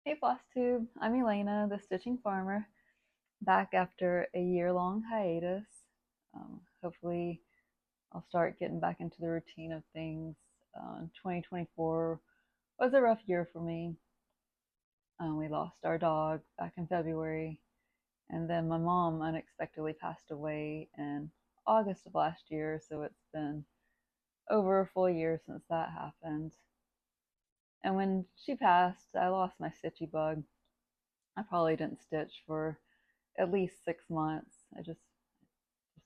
Hey Flosstube, I'm Elena, the Stitching Farmer, back after a year-long hiatus. Hopefully, I'll start getting back into the routine of things. 2024 was a rough year for me. We lost our dog back in February, and then my mom unexpectedly passed away in August of last year, so it's been over a full year since that happened. And when she passed, I lost my stitchy bug. I probably didn't stitch for at least 6 months. I just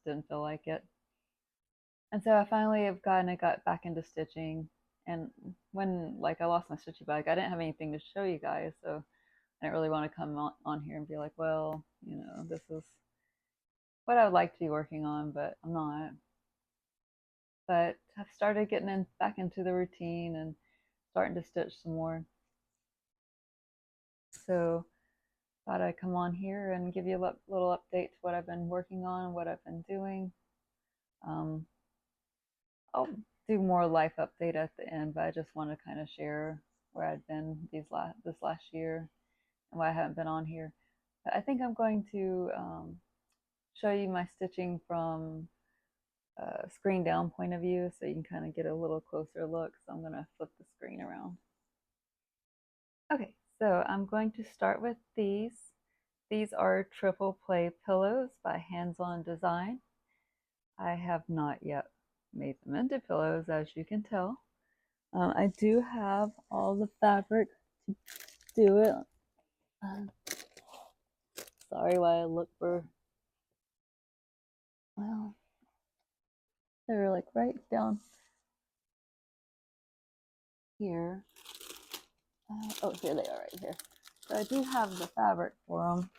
didn't feel like it. And so I finally have got back into stitching. And when like I lost my stitchy bag, I didn't have anything to show you guys, so I didn't really want to come on here and be like, well, this is what I would like to be working on, but I'm not. But I've started getting back into the routine and starting to stitch some more. So thought I'd come on here and give you a little update to what I've been working on and what I've been doing. Um, I'll do more life update at the end, but I just want to kind of share where I've been this last year and why I haven't been on here. But I think I'm going to show you my stitching from a screen down point of view so you can kind of get a little closer look. So I'm going to flip the screen around. Okay, so I'm going to start with these. These are triple play pillows by Hands On Design. I have not yet made them into pillows, as you can tell. I do have all the fabric to do it. Sorry why I look for, well, they're like right down here. Oh, here they are right here. So I do have the fabric for them.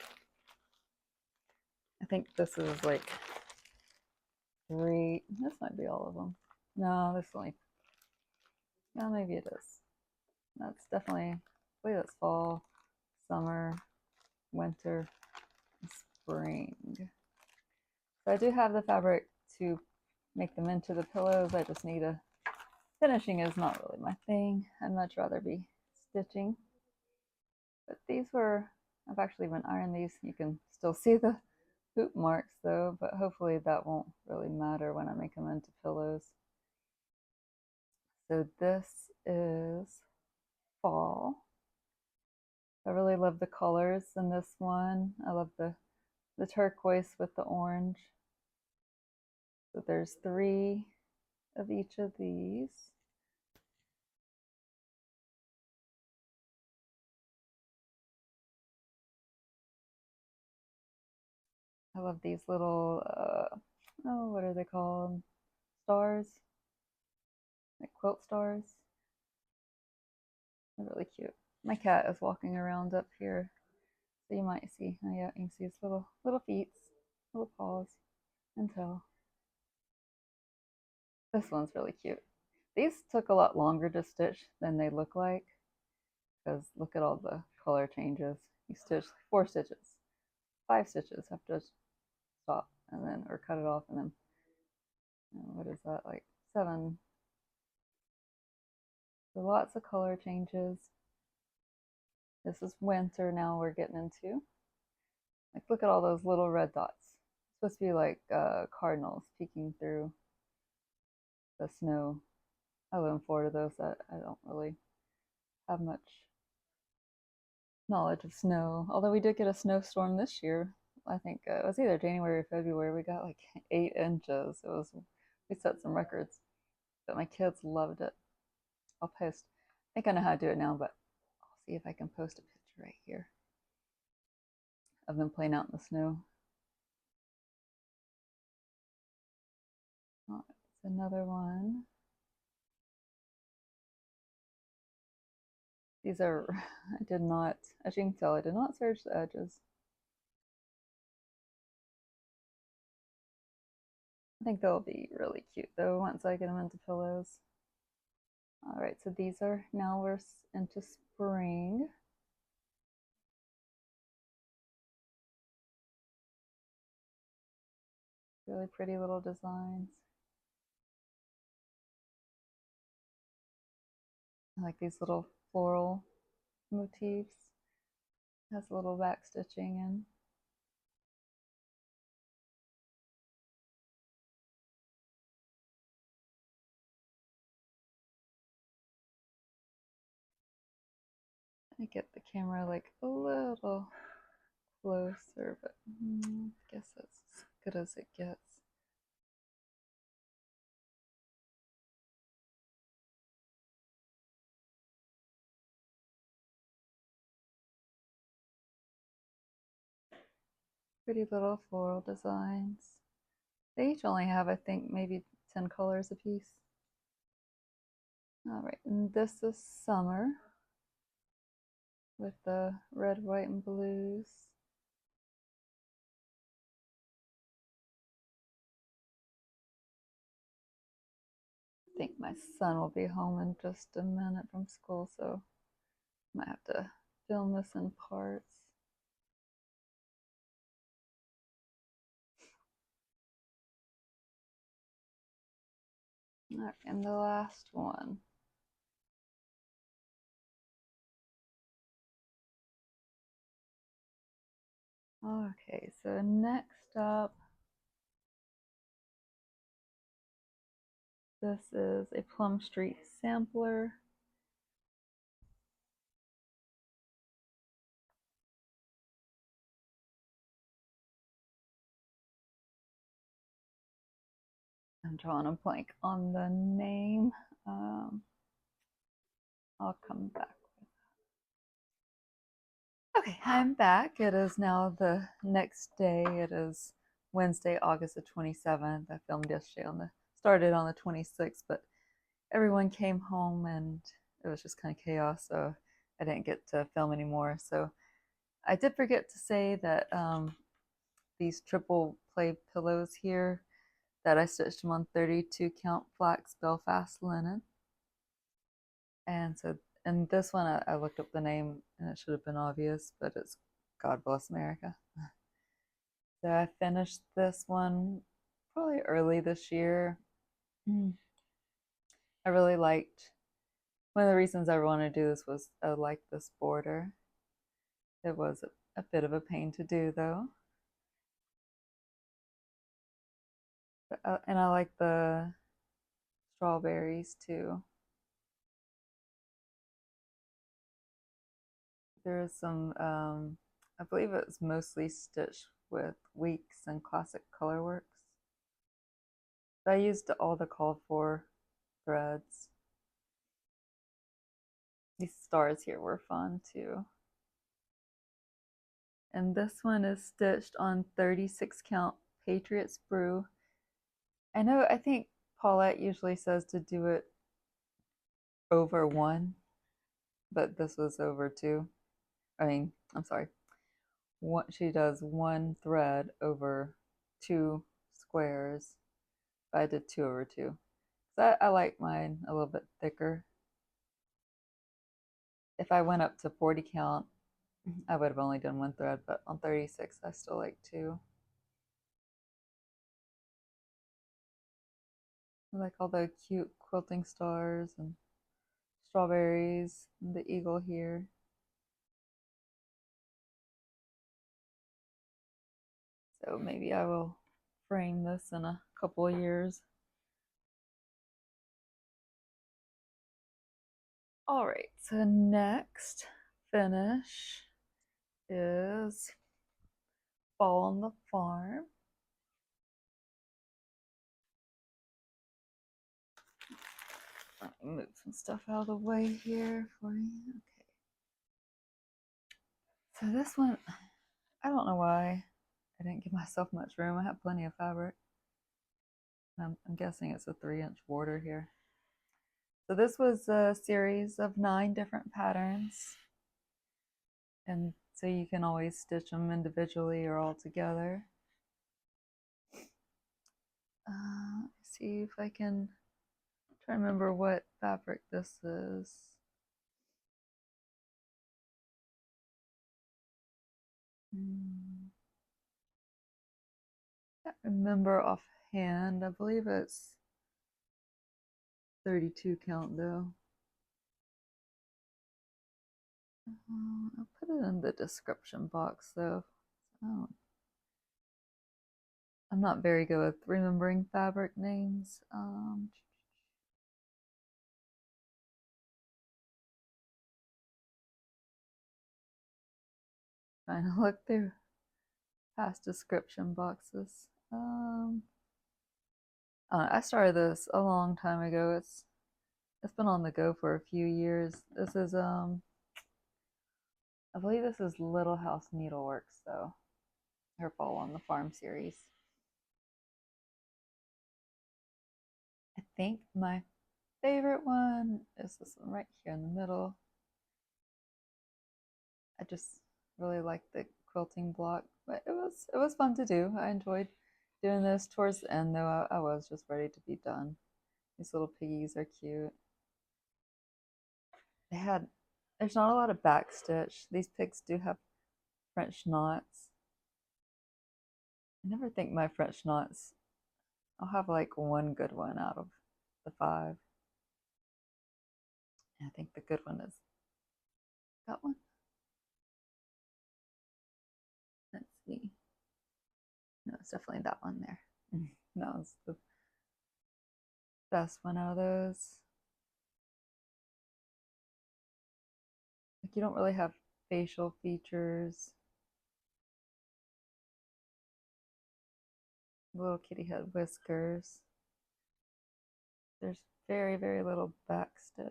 I think this is like three. This might be all of them. No, this only. No, maybe it is. That's definitely. I believe that's fall, summer, winter, and spring. So I do have the fabric to make them into the pillows. I just need a. Finishing is not really my thing. I'd much rather be stitching. But these were. I've actually been ironing these. You can still see the hoop marks though, but hopefully that won't really matter when I make them into pillows. So this is fall. I really love the colors in this one. I love the turquoise with the orange. So there's 3 of each of these. I love these little, oh, what are they called? Stars, like quilt stars. They're really cute. My cat is walking around up here, so you might see. Oh yeah, you can see his little feet, little paws, and tail. This one's really cute. These took a lot longer to stitch than they look like, because look at all the color changes. You stitch 4 stitches, 5 stitches, have to stop and then, or cut it off, and then, what is that, like 7. So lots of color changes. This is winter now we're getting into. Like, look at all those little red dots. It's supposed to be like cardinals peeking through the snow. I live in Florida though, so I don't really have much knowledge of snow. Although we did get a snowstorm this year. I think it was either January or February. We got like 8 inches. We set some records, but my kids loved it. I'll post. I think I know how to do it now, but I'll see if I can post a picture right here of them playing out in the snow. Oh, it's another one. These are, I did not, as you can tell, I did not serge the edges. I think they'll be really cute though once I get them into pillows. All right, so these are, now we're into spring. Really pretty little designs. I like these little floral motifs. Has a little back stitching in. I get the camera like a little closer, but I guess that's as good as it gets. Pretty little floral designs. They each only have, I think, maybe 10 colors a piece. All right, and this is summer with the red, white, and blues. I think my son will be home in just a minute from school, so I might have to film this in parts. All right, and the last one. Okay, so next up, this is a Plum Street sampler. I'm drawing a blank on the name. I'll come back with that. Okay, I'm back. It is now the next day. It is Wednesday, August the 27th. I filmed yesterday started on the 26th, but everyone came home and it was just kind of chaos, so I didn't get to film anymore. So I did forget to say that these triple play pillows here, that I stitched them on 32 count Flax Belfast linen. And so, and this one, I looked up the name and it should have been obvious, but it's God Bless America. So I finished this one probably early this year. I really liked, one of the reasons I wanted to do this was I liked this border. It was a bit of a pain to do though. And I like the strawberries too. There's some, I believe it's mostly stitched with Weeks and Classic Colorworks. But I used all the called for threads. These stars here were fun too. And this one is stitched on 36 count Patriot's Brew. I think Paulette usually says to do it over one, but this was over two. I'm sorry. She does one thread over two squares. But I did 2 over 2. So I like mine a little bit thicker. If I went up to 40 count, I would have only done one thread, but on 36, I still like 2. I like all the cute quilting stars and strawberries and the eagle here. So maybe I will frame this in a couple of years. All right, so next finish is Fall on the Farm. Let me move some stuff out of the way here for you. Okay. So this one, I don't know why I didn't give myself much room. I have plenty of fabric. I'm guessing it's a 3-inch border here. So this was a series of 9 different patterns. And so you can always stitch them individually or all together. Let's see if I can try to remember what fabric this is. Can't remember offhand. I believe it's 32 count though. I'll put it in the description box though. Oh, I'm not very good with remembering fabric names. Trying to look through past description boxes. I started this a long time ago. It's been on the go for a few years. This is I believe this is Little House Needleworks though. Her Fall on the Farm series. I think my favorite one is this one right here in the middle. I just really like the quilting block, but it was fun to do. I enjoyed doing this. Towards the end though, I was just ready to be done. These little piggies are cute. There's not a lot of backstitch. These pigs do have French knots. I never think my French knots, I'll have like one good one out of the 5. And I think the good one is that one. Let's see. No, it's definitely that one there. No, it's the best one out of those. Like you don't really have facial features. Little kitty head whiskers. There's very, very little backstitch.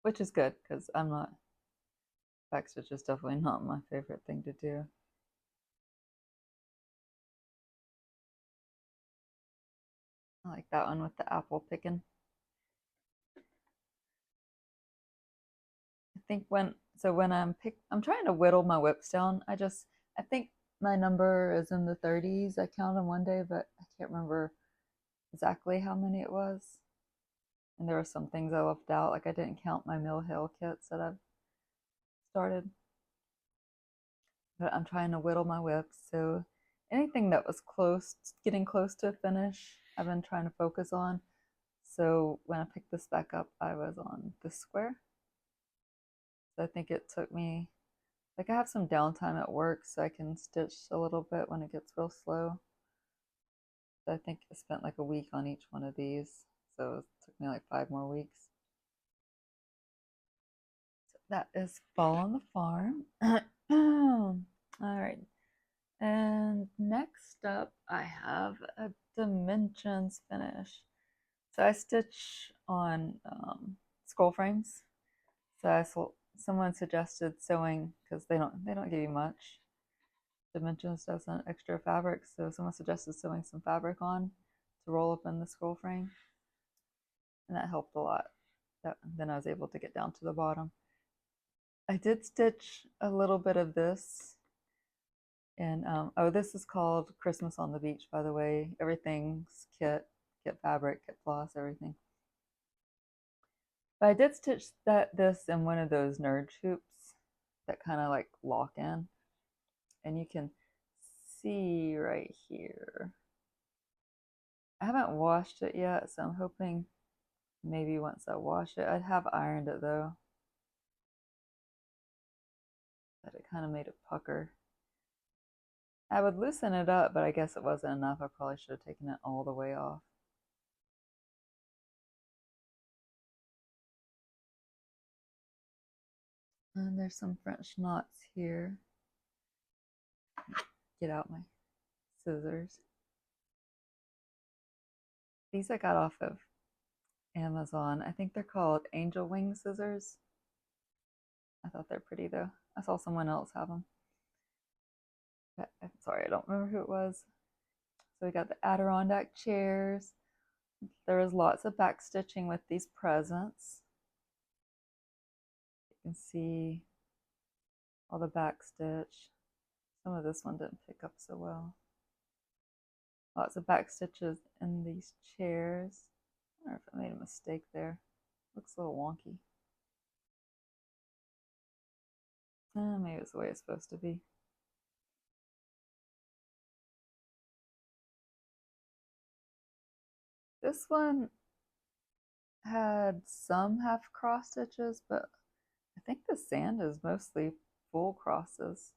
Which is good because backstitch is definitely not my favorite thing to do. I like that one with the apple picking. I think when I'm trying to whittle my whips down. I think my number is in the 30s. I counted one day, but I can't remember exactly how many it was. And there were some things I left out, like I didn't count my Mill Hill kits that I've started. But I'm trying to whittle my whips, so anything that was getting close to a finish, I've been trying to focus on. So when I picked this back up, I was on this square. So I think it took me, like I have some downtime at work, so I can stitch a little bit when it gets real slow. So I think I spent like a week on each one of these. So it took me like 5 more weeks. So that is Fall on the Farm. All right. And next up, I have a Dimensions finish. So I stitch on scroll frames. So someone suggested sewing because they don't give you much. Dimensions doesn't extra fabric, so someone suggested sewing some fabric on to roll up in the scroll frame, and that helped a lot. Then I was able to get down to the bottom. I did stitch a little bit of this. And oh, this is called Christmas on the Beach, by the way. Everything's kit fabric, kit floss, everything. But I did stitch this in one of those nerd hoops that kind of like lock in. And you can see right here. I haven't washed it yet, so I'm hoping maybe once I wash it. I have ironed it though. But it kind of made it pucker. I would loosen it up, but I guess it wasn't enough. I probably should have taken it all the way off. And there's some French knots here. Get out my scissors. These I got off of Amazon. I think they're called angel wing scissors. I thought they're pretty though. I saw someone else have them. But I'm sorry, I don't remember who it was. So we got the Adirondack chairs. There was lots of back stitching with these presents. You can see all the back stitch. Some of this one didn't pick up so well. Lots of back stitches in these chairs. I wonder if I made a mistake there. Looks a little wonky. Maybe it's the way it's supposed to be. This one had some half cross stitches, but I think the sand is mostly full crosses.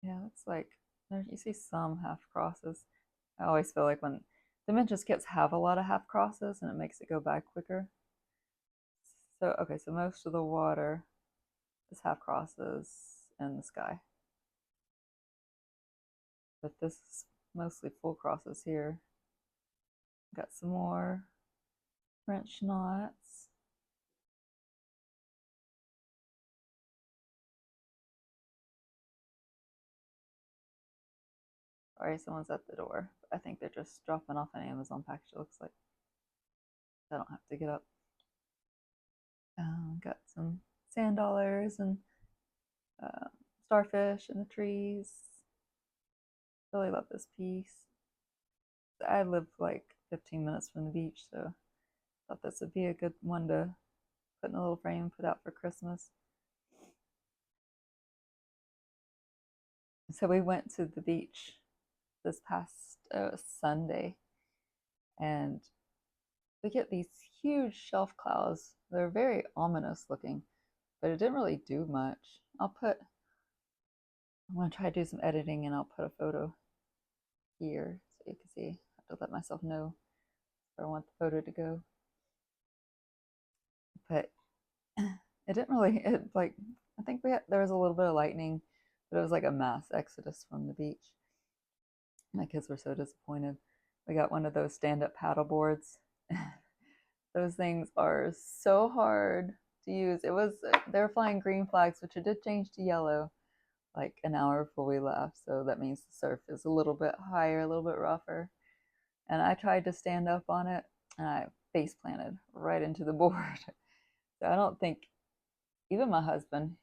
Yeah, it's like, you see some half crosses. I always feel like when dimension kits have a lot of half crosses and it makes it go back quicker. So, okay, so most of the water is half crosses in the sky. But this is mostly full crosses here. Got some more French knots. Sorry, someone's at the door. I think they're just dropping off an Amazon package, it looks like. I don't have to get up. Got some sand dollars and starfish in the trees. Really love this piece. I live like 15 minutes from the beach, so I thought this would be a good one to put in a little frame and put out for Christmas. So we went to the beach this past Sunday, and we get these huge shelf clouds. They're very ominous looking, but it didn't really do much. I'm going to try to do some editing, and I'll put a photo here so you can see. I have to let myself know where I want the photo to go. But it didn't really, I think there was a little bit of lightning, but it was like a mass exodus from the beach. My kids were so disappointed. We got one of those stand-up paddle boards. Those things are so hard to use. They were flying green flags, which it did change to yellow like an hour before we left. So that means the surf is a little bit higher, a little bit rougher. And I tried to stand up on it, and I face planted right into the board. So I don't think, even my husband,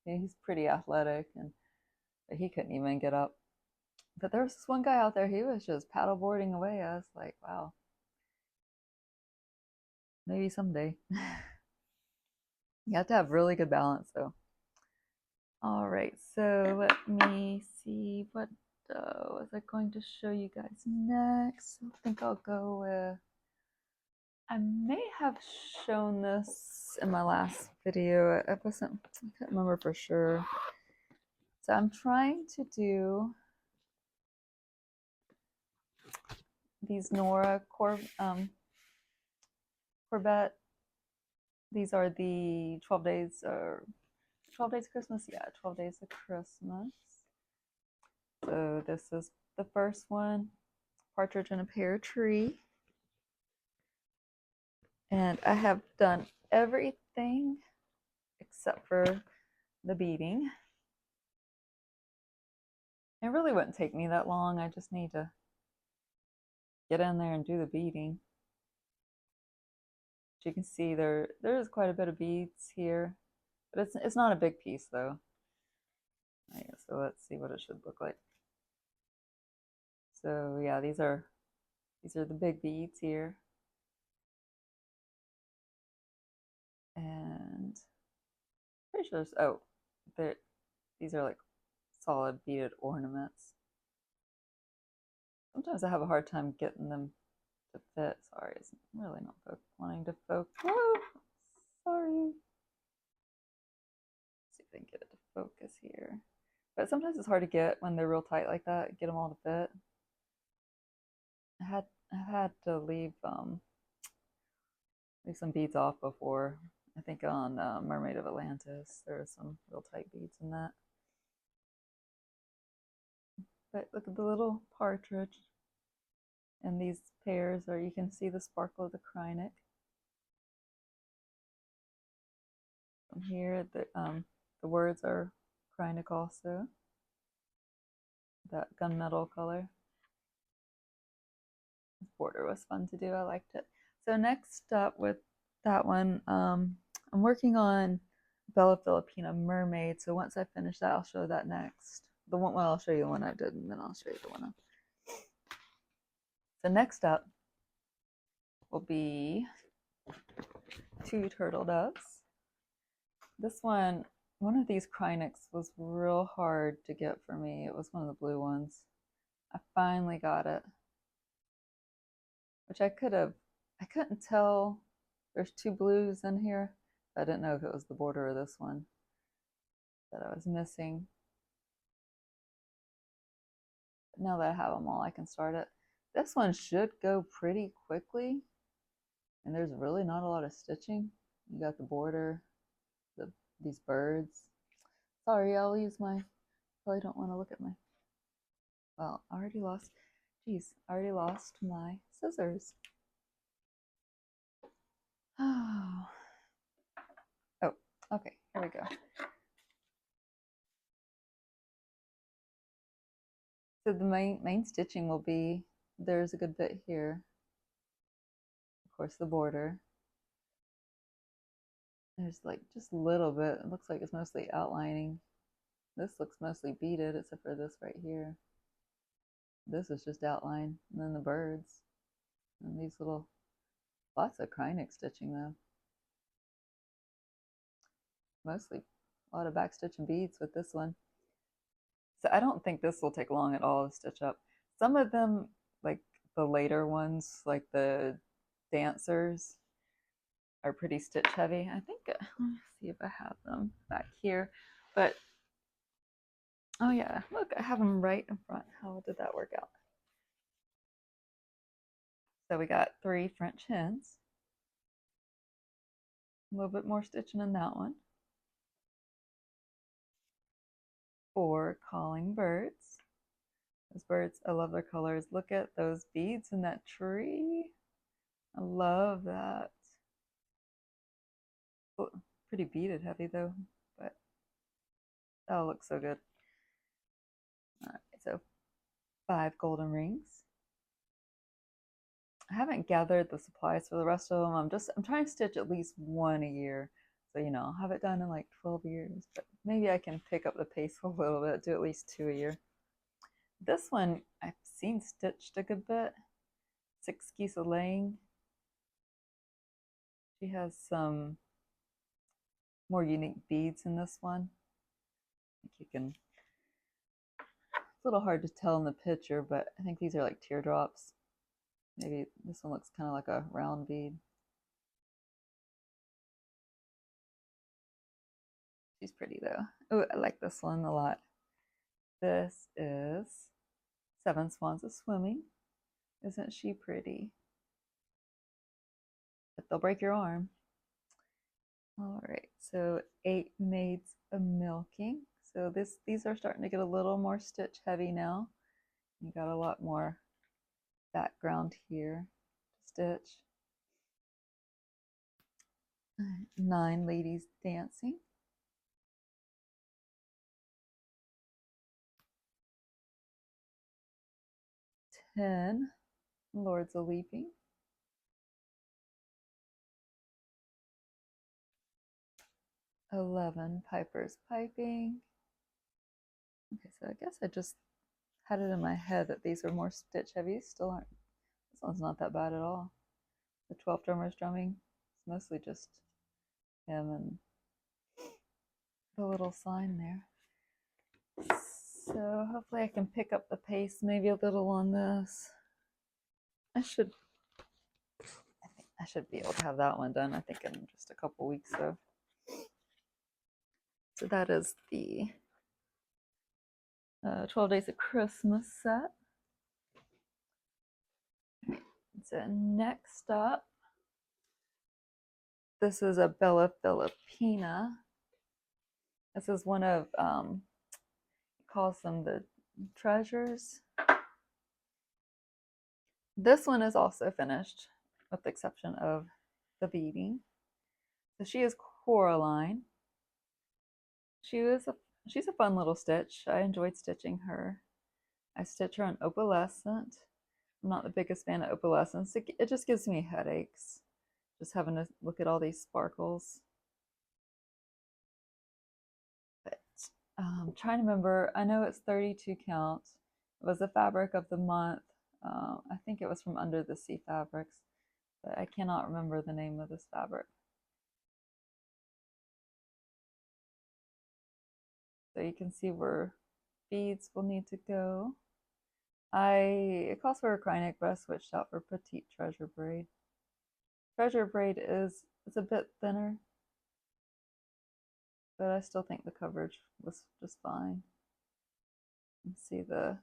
he's pretty athletic, but he couldn't even get up. But there was this one guy out there, he was just paddleboarding away. I was like, wow, maybe someday. You have to have really good balance, though. All right, so let me see, what was I going to show you guys next? I think I'll go with, I may have shown this in my last video. I can't remember for sure. So I'm trying to do these Nora Corbett. These are the 12 days of Christmas. Yeah, 12 days of Christmas. So this is the first one, Partridge in a Pear Tree. And I have done everything except for the beading. It really wouldn't take me that long. I just need to get in there and do the beading. As you can see, there's quite a bit of beads here, but it's not a big piece though. Right, so let's see what it should look like. So yeah, these are the big beads here. And pretty sure these are like solid beaded ornaments. Sometimes I have a hard time getting them to fit. Sorry, it's really not wanting to focus. Whoa, sorry. Let's see if I can get it to focus here. But sometimes it's hard to get when they're real tight like that, get them all to fit. I've had to leave some beads off before. I think on Mermaid of Atlantis, there are some real tight beads in that. But look at the little partridge. And these pairs, or you can see the sparkle of the krynic. From here, the words are krynic also. That gunmetal color. This border was fun to do. I liked it. So next up with that one, I'm working on Bella Filipina Mermaid. So once I finish that, I'll show that next. Well, I'll show you the one I did, and then I'll show you the one. So next up will be 2 turtle doves. This one of these krynics was real hard to get for me. It was one of the blue ones. I finally got it. which I couldn't tell. There's two blues in here. I didn't know if it was the border or this one that I was missing. But now that I have them all, I can start it. This one should go pretty quickly, and there's really not a lot of stitching. You got the border, these birds. Sorry, I'll use my, probably don't want to look at my, well, I already lost, geez, I already lost my scissors. Oh, okay, here we go. So the main stitching will be, there's a good bit here. Of course, the border. There's like just a little bit. It looks like it's mostly outlining. This looks mostly beaded, except for this right here. This is just outline. And then the birds. And these little, lots of Krynic stitching though. Mostly a lot of backstitch and beads with this one. So I don't think this will take long at all to stitch up. Some of them, like the later ones, like the dancers, are pretty stitch heavy. I think, let me see if I have them back here. But, oh yeah, look, I have them right in front. How did that work out? So we got 3 French hens. A little bit more stitching in that one. 4 calling birds. Those birds, I love their colors. Look at those beads in that tree. I love that. Pretty beaded heavy though, but that'll look so good. All right, so 5 golden rings. I haven't gathered the supplies for the rest of them. I'm trying to stitch at least 1 a year. So, you know, I'll have it done in like 12 years, but maybe I can pick up the pace a little bit, do at least 2 a year. This one I've seen stitched a good bit. 6 geese a laying. She has some more unique beads in this one. I think you can, it's a little hard to tell in the picture, but I think these are like teardrops. Maybe this one looks kind of like a round bead. She's pretty though. Oh, I like this one a lot. This is 7 Swans a Swimming. Isn't she pretty? But they'll break your arm. All right, so 8 Maids a Milking. So these are starting to get a little more stitch heavy now. You got a lot more background here to stitch. 9 Ladies Dancing. 10 Lords a Leaping. 11 Pipers Piping. Okay, so I guess I just had it in my head that these are more stitch heavy. Still aren't. This one's not that bad at all. The 12 Drummers Drumming. It's mostly just him and the little sign there. So hopefully I can pick up the pace maybe a little on this. I think I should be able to have that one done, I think, in just a couple weeks though. So that is the 12 Days of Christmas set. So next up, this is a Bella Filipina. This is one of, calls them the treasures. This one is also finished, with the exception of the beading. So she is Coraline. She's a fun little stitch. I enjoyed stitching her. I stitch her on opalescent. I'm not the biggest fan of opalescence. It just gives me headaches, just having to look at all these sparkles. But I'm trying to remember. I know it's 32 count. It was the fabric of the month. I think it was from Under the Sea Fabrics, but I cannot remember the name of this fabric. So you can see where beads will need to go. It calls for a Krynic, but I switched out for Petite Treasure Braid. Treasure Braid is a bit thinner, but I still think the coverage was just fine. You see the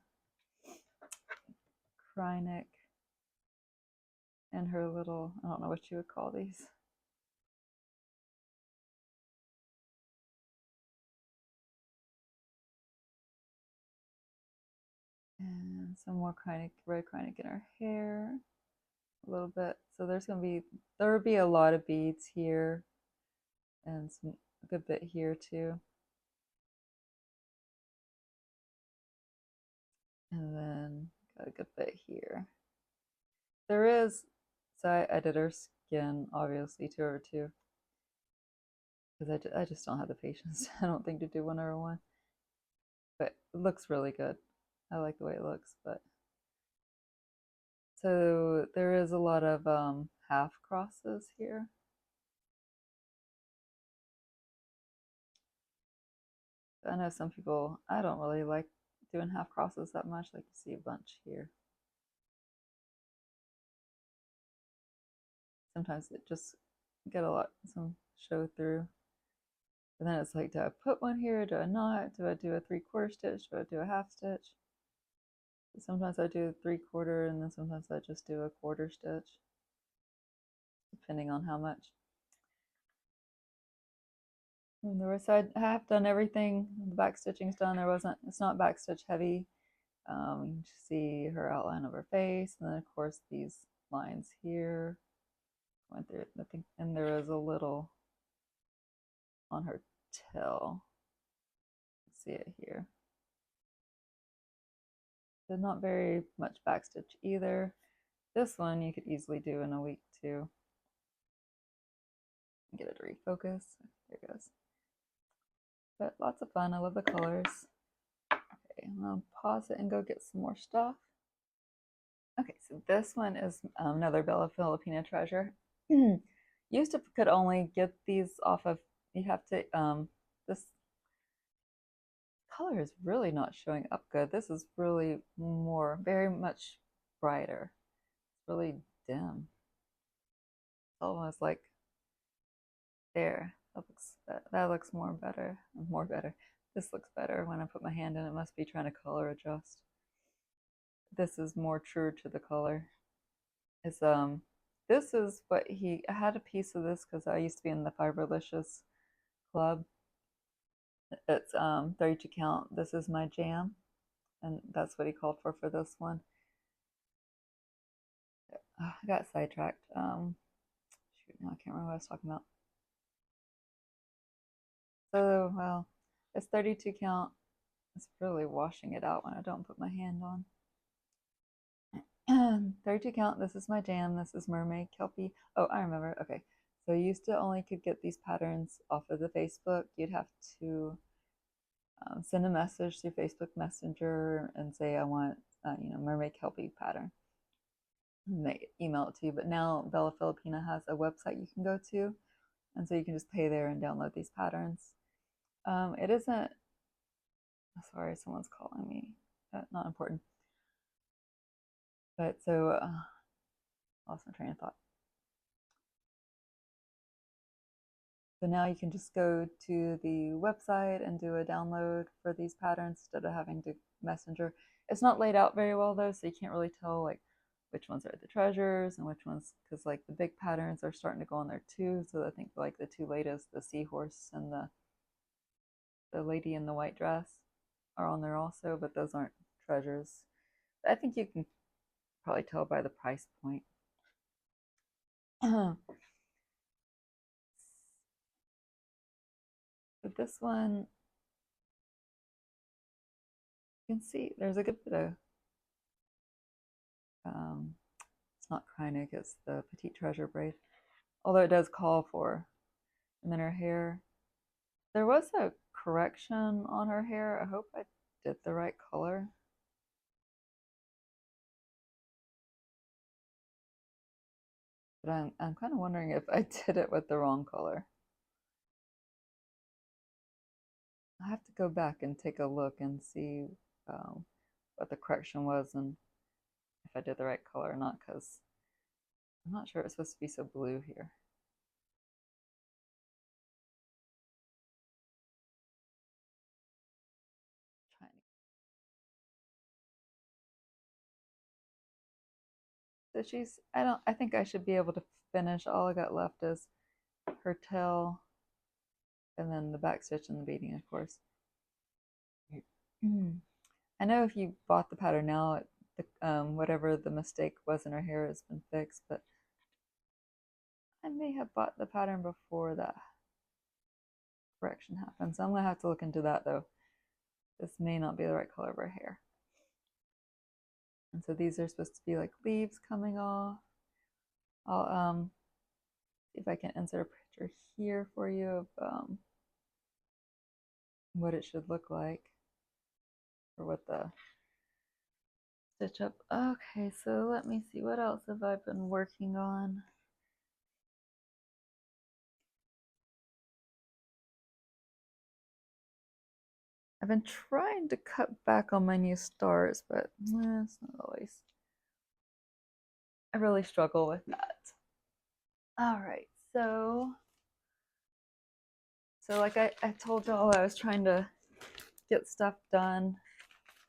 Krynic and her little, I don't know what you would call these. And some more red Krynic in her hair, a little bit. So there would be a lot of beads here, and a good bit here too. And then got a good bit here. There is, so I did her skin, obviously, 2/2, because I just don't have the patience, I don't think, to do 1/1. But it looks really good. I like the way it looks, but so there is a lot of half crosses here. I know some people, I don't really like doing half crosses that much, like you see a bunch here. Sometimes it just get some show through. And then it's like, do I put one here? Do I not? Do I do a 3/4 stitch? Do I do a half stitch? Sometimes I do a 3/4, and then sometimes I just do a 1/4 stitch, depending on how much. And the rest, I have done everything. The back stitching's done. It's not back stitch heavy. You can see her outline of her face, and then of course these lines here going through. I think, and there is a little on her tail. See it here. But not very much backstitch either. This one you could easily do in a week too. Get it to refocus. There it goes. But lots of fun. I love the colors. Okay, I'm gonna pause it and go get some more stuff. Okay, so this one is another Bella Filipina treasure. Used to could only get these off of, you have to, this color is really not showing up good. This is really very much brighter. It's really dim. It's almost like, there, that looks more better. This looks better when I put my hand in. It must be trying to color adjust. This is more true to the color. This is what I had a piece of this because I used to be in the Fiberlicious club. It's 32 count. This is my jam, and that's what he called for this one. I got sidetracked. Shoot, now I can't remember what I was talking about. So, well, it's 32 count. It's really washing it out when I don't put my hand on. 32 count. This is my jam. This is Mermaid, Kelpy. Oh, I remember. Okay. So you used to only could get these patterns off of the Facebook. You'd have to send a message through Facebook Messenger and say, I want, Mermaid Kelpy pattern. And they email it to you. But now Bella Filipina has a website you can go to. And so you can just pay there and download these patterns. It isn't, sorry, someone's calling me. Not important. But so, lost my train of thought. So now you can just go to the website and do a download for these patterns instead of having to messenger. It's not laid out very well though, so you can't really tell like which ones are the treasures and which ones, because like the big patterns are starting to go on there too. So I think like the two latest, the seahorse and the lady in the white dress, are on there also, but those aren't treasures. I think you can probably tell by the price point. But this one, you can see there's a good bit of, it's not Krynic, it's the Petite Treasure Braid, although it does call for. And then her hair, there was a correction on her hair. I hope I did the right color. But I'm kind of wondering if I did it with the wrong color. I have to go back and take a look and see what the correction was and if I did the right color or not, because I'm not sure it's supposed to be so blue here. So she's, I think I should be able to finish. All I got left is her tail and then the back stitch and the beading, of course. I know if you bought the pattern now, whatever the mistake was in her hair has been fixed, but I may have bought the pattern before that correction happened. So I'm going to have to look into that though. This may not be the right color of her hair. And so these are supposed to be like leaves coming off. I'll see if I can insert a picture here for you of what it should look like, or what the stitch up. Okay, so let me see, what else have I been working on? I've been trying to cut back on my new stars, but it's not always. I really struggle with that. All right, so like I told y'all, I was trying to get stuff done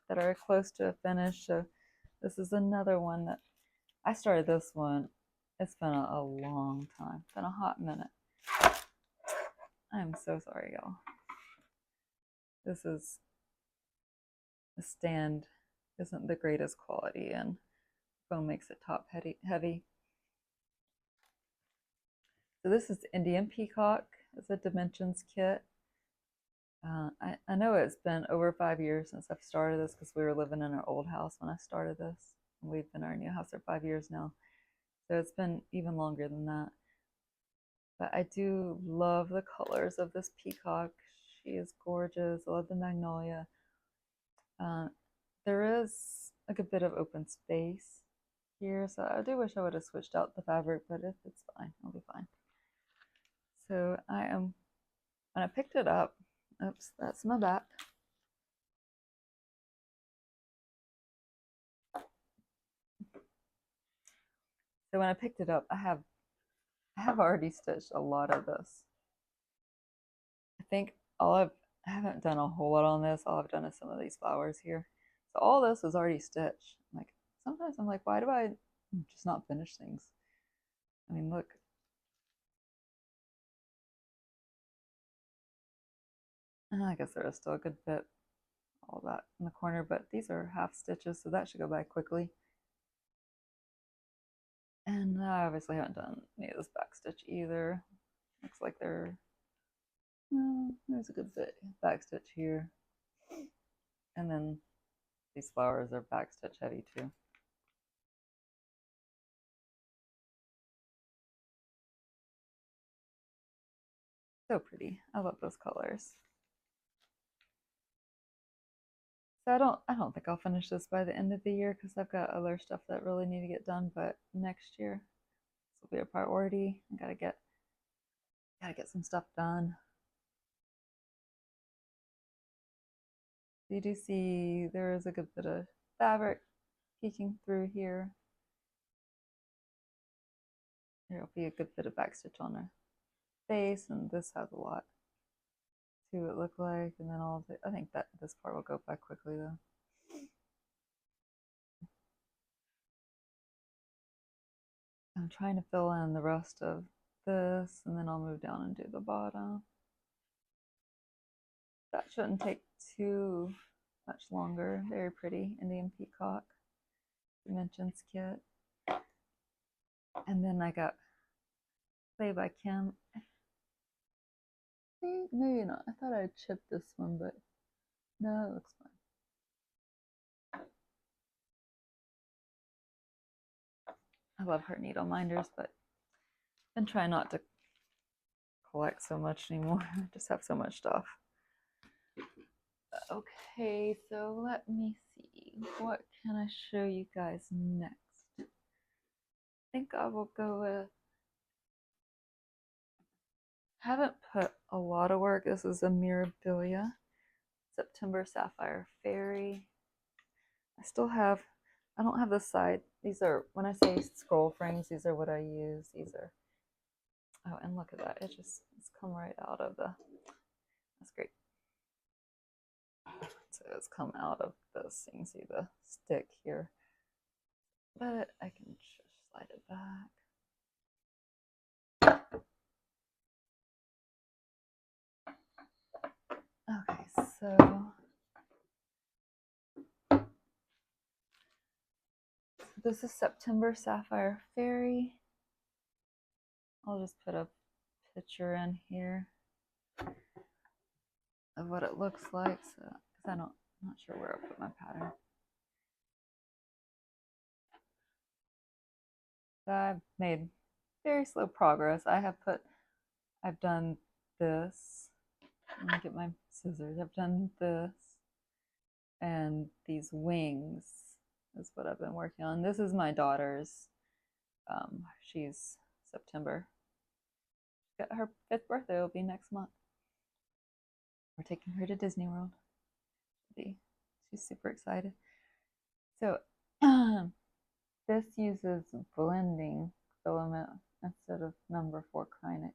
that are close to a finish. So this is another one that I started. This one, it's been a long time. It's been a hot minute. I'm so sorry, y'all. This is, the stand isn't the greatest quality and foam makes it top heavy. So this is Indian Peacock. It's a dimensions kit. I know it's been over 5 years since I've started this because we were living in our old house when I started this. And we've been in our new house for 5 years now. So it's been even longer than that. But I do love the colors of this peacock. She is gorgeous. I love the magnolia. There is like a bit of open space here, so I do wish I would have switched out the fabric, but if it's fine, I'll be fine. So when I picked it up, oops, that's my back. So when I picked it up, I have already stitched a lot of this. I think I haven't done a whole lot on this. All I've done is some of these flowers here. So all this was already stitched. Like, sometimes I'm like, why do I just not finish things? I mean, look. And I guess there is still a good bit, all that in the corner, but these are half stitches, so that should go by quickly. And I obviously haven't done any of this back stitch either. Looks like there's a good bit back stitch here. And then these flowers are back stitch heavy too. So pretty. I love those colors. So I don't think I'll finish this by the end of the year because I've got other stuff that really need to get done, but next year this will be a priority. I gotta get some stuff done. You do see there is a good bit of fabric peeking through here. There'll be a good bit of backstitch on her face, and this has a lot to it look like, and then all of it. I think that this part will go by quickly though. I'm trying to fill in the rest of this, and then I'll move down and do the bottom. That shouldn't take too much longer. Very pretty Indian Peacock Dimensions kit. And then I got Play by Kim. Maybe not. I thought I'd chip this one, but no, it looks fine. I love her needle minders, but I've been trying not to collect so much anymore. I just have so much stuff. Okay, so let me see. What can I show you guys next? I think I will go with, haven't put a lot of work. This is a Mirabilia September Sapphire Fairy. I still have, I don't have the side. These are, when I say scroll frames, these are what I use. These are, oh, and look at that. It's come right out of the, that's great. So it's come out of this. You can see the stick here. But I can just slide it back. Okay, so this is September Sapphire Fairy. I'll just put a picture in here of what it looks like, so because I'm not sure where I put my pattern. So I've made very slow progress. I've done this. Let me get my scissors. I've done this, and these wings is what I've been working on. This is my daughter's. She's September. Her 5th birthday will be next month. We're taking her to Disney World. She's super excited. So this uses blending filament instead of number 4 Krynic.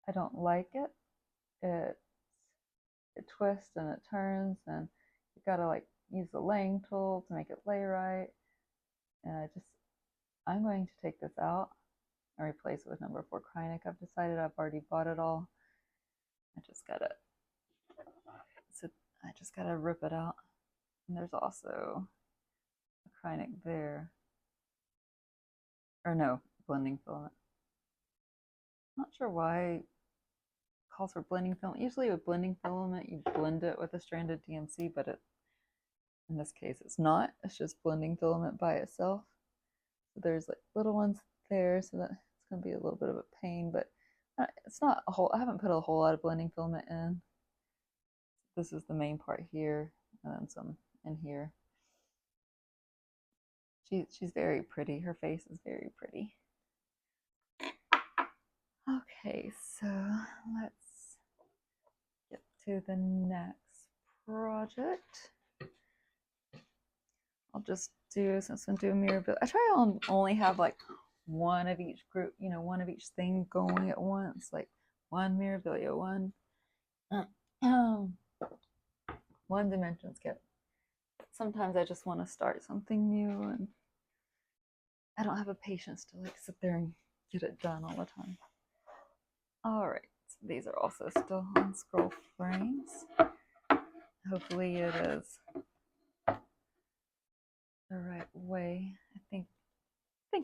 I don't like it. It twists and it turns, and you gotta like use the laying tool to make it lay right. And I'm going to take this out and replace it with number 4 Krynic. I've decided I've already bought it all. I just gotta rip it out. And there's also a Krynic there. Or no, blending filament. Not sure why it calls for blending filament. Usually with blending filament, you blend it with a stranded DMC, but in this case, it's not. It's just blending filament by itself. So there's like little ones there, so that it's going to be a little bit of a pain, but it's not a whole, I haven't put a whole lot of blending filament in. This is the main part here, and then some in here. She's very pretty. Her face is very pretty. Okay, so let's get to the next project. I'll just do, since I'm doing Mirabilia, I try to only have like one of each group, one of each thing going at once, like one Mirabilia, one dimensions kit. Sometimes I just want to start something new, and I don't have a patience to like sit there and get it done all the time. All right, so these are also still on scroll frames. Hopefully it is the right way. I think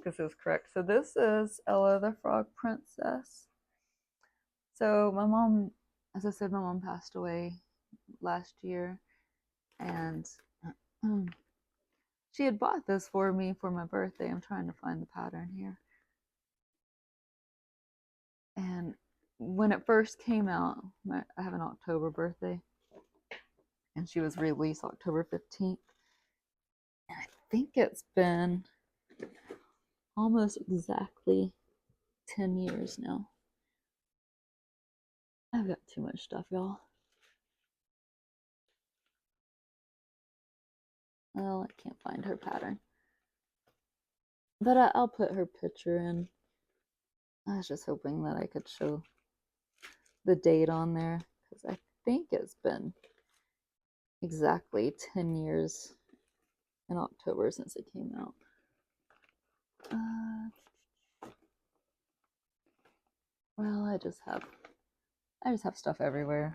this is correct. So this is Ella the Frog Princess. So my mom, as I said, my mom passed away last year, and she had bought this for me for my birthday. I'm trying to find the pattern here. And when it first came out, I have an October birthday, and she was released October 15th. And I think it's been almost exactly 10 years now. I've got too much stuff, y'all. Well, I can't find her pattern. But I'll put her picture in. I was just hoping that I could show the date on there, because I think it's been exactly 10 years in October since it came out. Well, I just have stuff everywhere.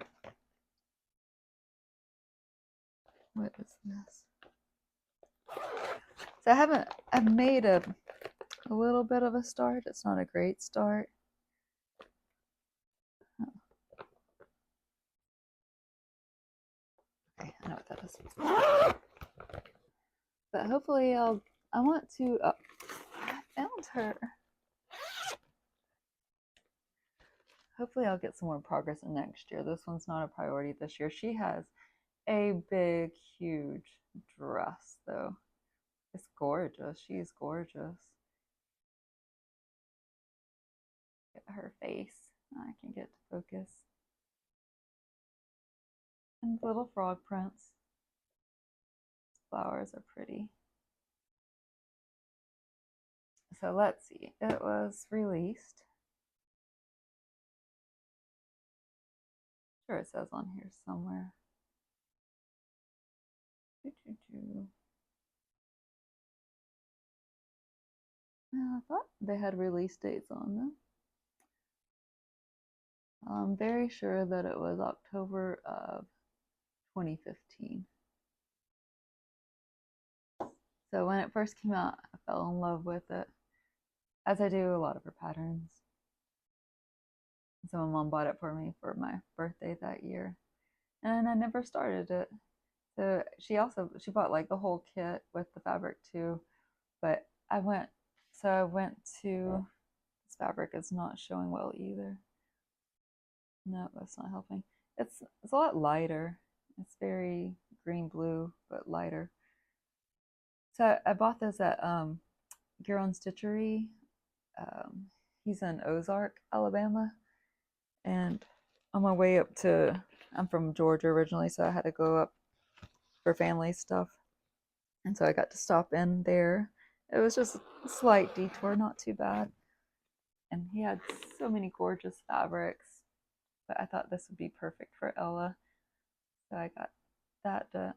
What is this? So I've made a little bit of a start. It's not a great start. Okay, I know what that is. But hopefully I want to, I found her. Hopefully I'll get some more progress in next year. This one's not a priority this year. She has a big, huge dress, though. It's gorgeous. She's gorgeous. Get her face. I can get to focus. And little frog prints. flowers are pretty. So let's see. It was released. Sure, it says on here somewhere. I thought they had release dates on them. I'm very sure that it was October of 2015. So when it first came out, I fell in love with it, as I do a lot of her patterns. So my mom bought it for me for my birthday that year, and I never started it. So she bought like the whole kit with the fabric too, but I went to, this fabric is not showing well either. No, that's not helping. It's a lot lighter. It's very green blue, but lighter. So I bought this at Garibaldi Stitchery. He's in Ozark, Alabama, and on my way up to, I'm from Georgia originally, so I had to go up for family stuff, and so I got to stop in there. It was just a slight detour, not too bad, and he had so many gorgeous fabrics, but I thought this would be perfect for Ella, so I got that to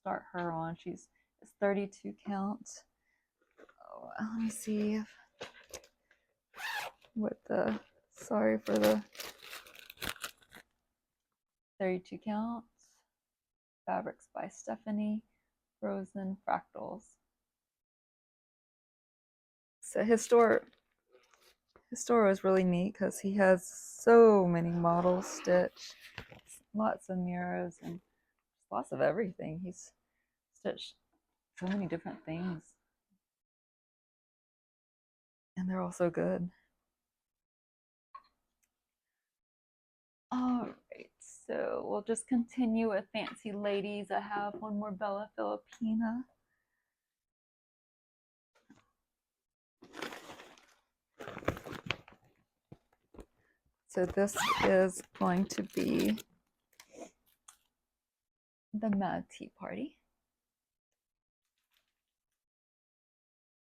start her on. It's 32 count. Oh, let me see what the, sorry for the 32 counts. Fabrics by Stephanie, Frozen Fractals. So his store is really neat because he has so many models stitched, lots of mirrors, and lots of everything. He's stitched so many different things, and they're all so good. All right, so we'll just continue with Fancy Ladies. I have one more Bella Filipina. So this is going to be the Mad Tea Party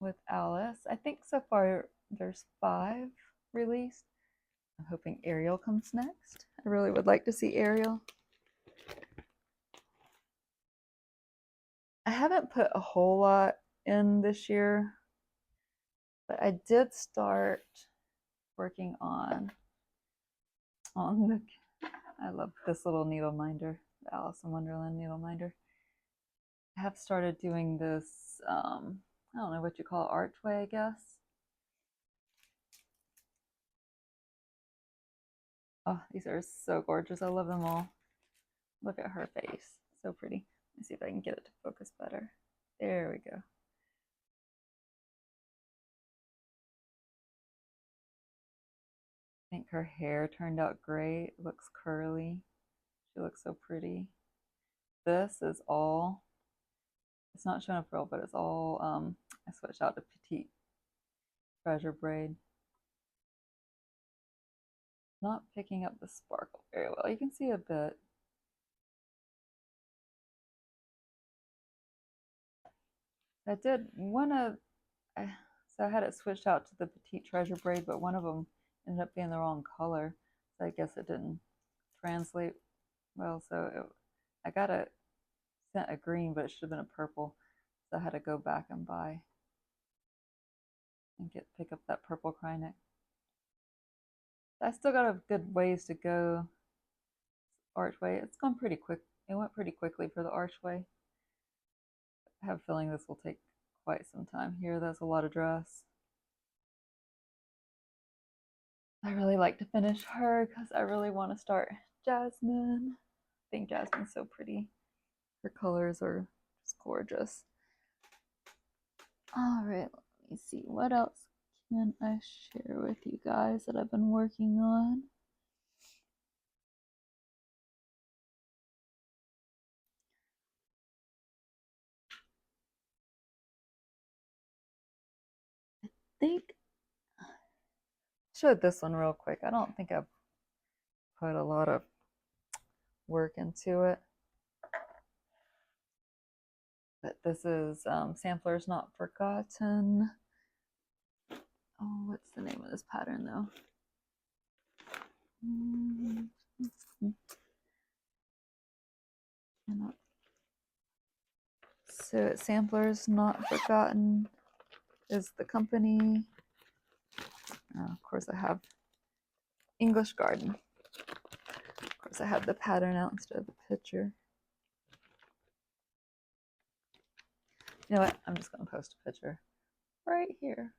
with Alice. I think so far there's 5 released. I'm hoping Ariel comes next. I really would like to see Ariel. I haven't put a whole lot in this year, but I did start working on the, I love this little needle minder, the Alice in Wonderland needle minder. I have started doing this, I don't know what you call it, archway, I guess. Oh, these are so gorgeous. I love them all. Look at her face. So pretty. Let me see if I can get it to focus better. There we go. I think her hair turned out great. It looks curly. She looks so pretty. This is all, it's not showing up real, but it's all, I switched out to petite treasure braid. Not picking up the sparkle very well. You can see a bit. I did one of, so I had it switched out to the petite treasure braid, but one of them ended up being the wrong color. So I guess it didn't translate well. So I got sent a green, but it should have been a purple. So I had to go back and buy and pick up that purple cryneck. I still got a good ways to go. Archway, it's gone pretty quick. It went pretty quickly for the archway. I have a feeling this will take quite some time. Here, there's a lot of dress. I really like to finish her because I really want to start Jasmine. I think Jasmine's so pretty. Her colors are just gorgeous. All right, let me see. What else can I share with you guys that I've been working on? I think I showed this one real quick. I don't think I've put a lot of work into it. But this is Samplers Not Forgotten. Oh, what's the name of this pattern though? So Samplers Not Forgotten is the company. Of course, I have English Garden. Of course, I have the pattern out instead of the picture. You know what? I'm just going to post a picture right here.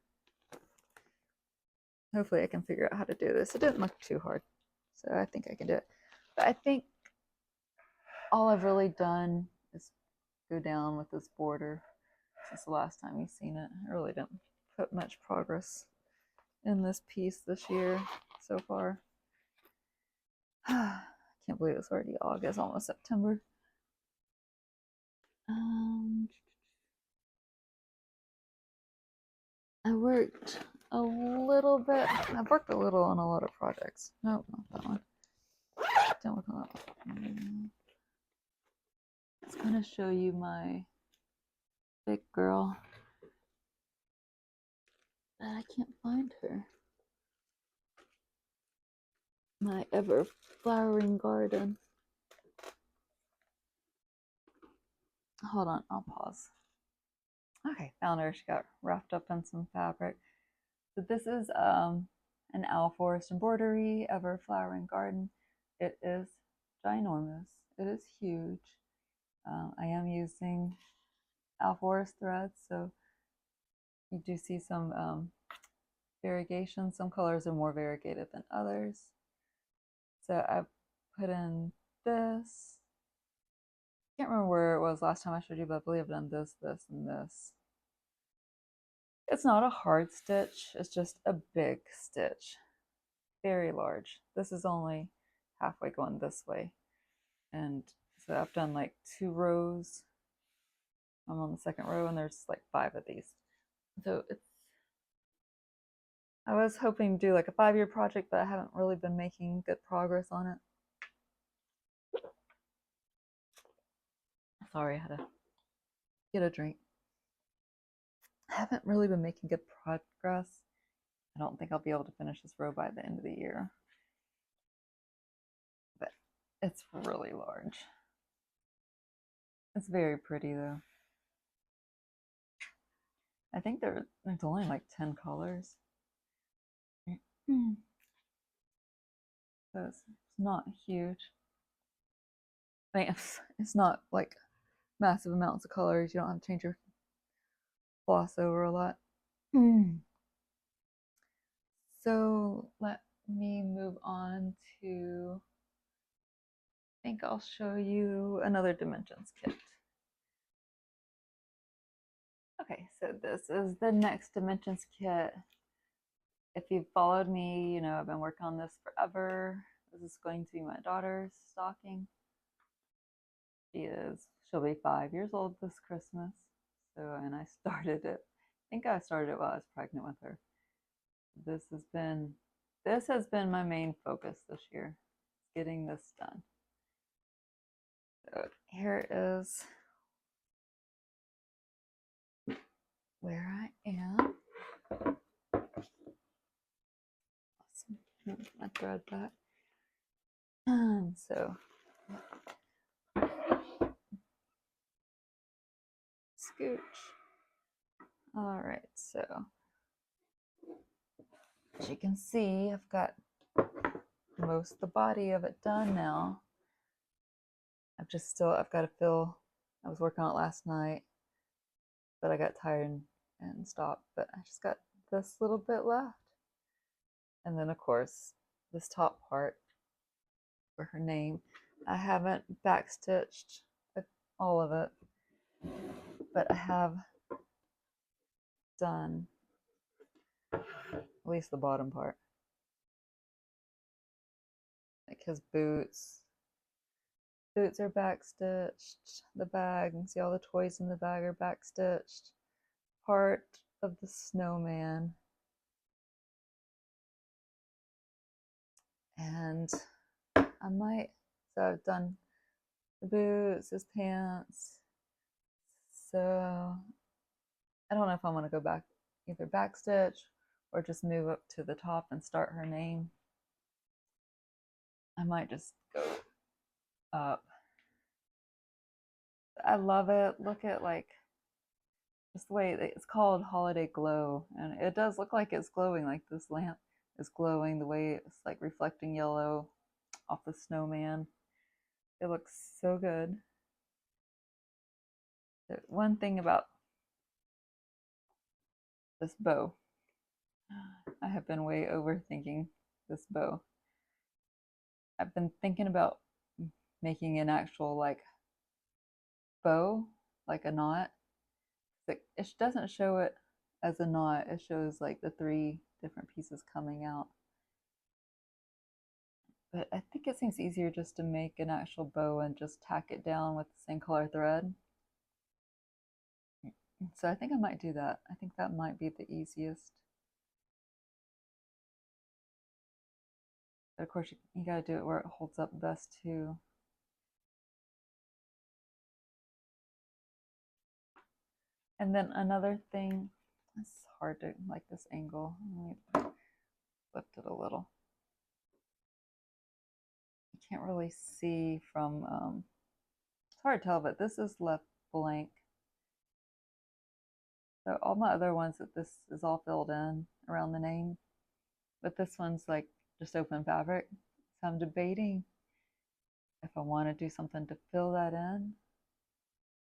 Hopefully I can figure out how to do this. It didn't look too hard, so I think I can do it. But I think all I've really done is go down with this border since the last time you've seen it. I really didn't put much progress in this piece this year so far. I can't believe it's already August, almost September. I worked a little bit. I've worked a little on a lot of projects. Nope, not that one. Don't work on that one. It's gonna show you my big girl. But I can't find her. My ever flowering garden. Hold on, I'll pause. Okay, found her. She got wrapped up in some fabric. So this is an owl forest embroidery ever flowering garden. It is ginormous. It is huge. I am using owl forest threads, so you do see some variegation. Some colors are more variegated than others. So I put in this. I can't remember where it was last time I showed you, but I believe I've done this, this, and this. It's not a hard stitch, it's just a big stitch. Very large. This is only halfway going this way. And so I've done like 2 rows. I'm on the second row and there's like 5 of these. So it's, I was hoping to do like a 5-year project, but I haven't really been making good progress on it. Sorry, I had to get a drink. I haven't really been making good progress. I don't think I'll be able to finish this row by the end of the year. But it's really large. It's very pretty though. I think there's only like 10 colors. So it's not huge. I mean, it's not like massive amounts of colors. You don't have to change your floss over a lot. So let me move on to, I think I'll show you another dimensions kit. Okay, so this is the next dimensions kit. If you've followed me, you know I've been working on this forever. This is going to be my daughter's stocking. She'll be 5 years old this Christmas. So, and I started it, I think I started it while I was pregnant with her. This has been my main focus this year, getting this done. So here is where I am. Awesome. Move my thread back. So scooch. All right, so as you can see, I've got most of the body of it done now. I've got to fill. I was working on it last night, but I got tired and stopped. But I just got this little bit left. And then of course, this top part for her name. I haven't backstitched all of it, but I have done at least the bottom part. Like his boots. Boots are backstitched. The bag, you can see all the toys in the bag are backstitched. Part of the snowman. And I might, so I've done the boots, his pants, So I don't know if I want to go back, either backstitch or just move up to the top and start her name. I might just go up. I love it. Look at like just the way it's called Holiday Glow, and it does look like it's glowing, like this lamp is glowing the way it's like reflecting yellow off the snowman. It looks so good. The one thing about this bow, I have been way overthinking this bow. I've been thinking about making an actual like bow, like a knot. It doesn't show it as a knot, it shows like the 3 different pieces coming out. But I think it seems easier just to make an actual bow and just tack it down with the same color thread. So I think I might do that. I think that might be the easiest. But of course, you gotta do it where it holds up best too. And then another thing, it's hard to like this angle. Let me lift it a little. You can't really see from, it's hard to tell, but this is left blank. So all my other ones, that this is all filled in around the name, but this one's like just open fabric. So I'm debating if I want to do something to fill that in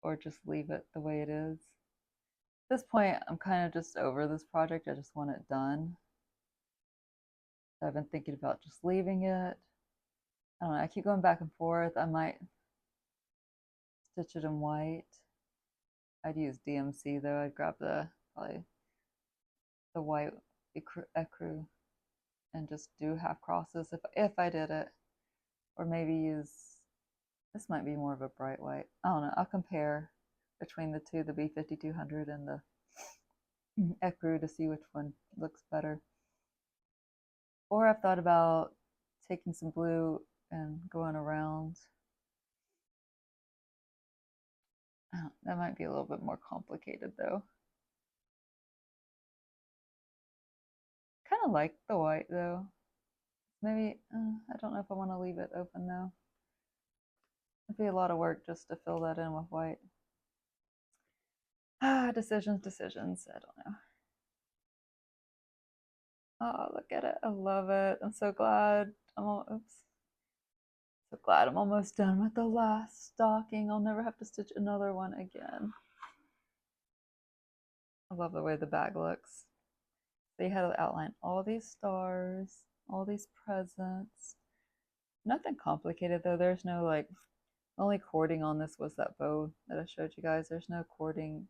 or just leave it the way it is. At this point, I'm kind of just over this project. I just want it done. So I've been thinking about just leaving it. I don't know, I keep going back and forth. I might stitch it in white. I'd use DMC though. I'd grab probably the white ecru and just do half crosses if I did it. Or maybe use, this might be more of a bright white. I don't know, I'll compare between the two, the B5200 and the ecru, to see which one looks better. Or I've thought about taking some blue and going around. That might be a little bit more complicated though. Kind of like the white though. Maybe, I don't know if I want to leave it open though. It'd be a lot of work just to fill that in with white. Decisions. I don't know. Oh, look at it. I love it. I'm so glad. So glad I'm almost done with the last stocking. I'll never have to stitch another one again. I love the way the bag looks. So you had to outline all these stars, all these presents. Nothing complicated though. There's no like, only cording on this was that bow that I showed you guys. There's no cording,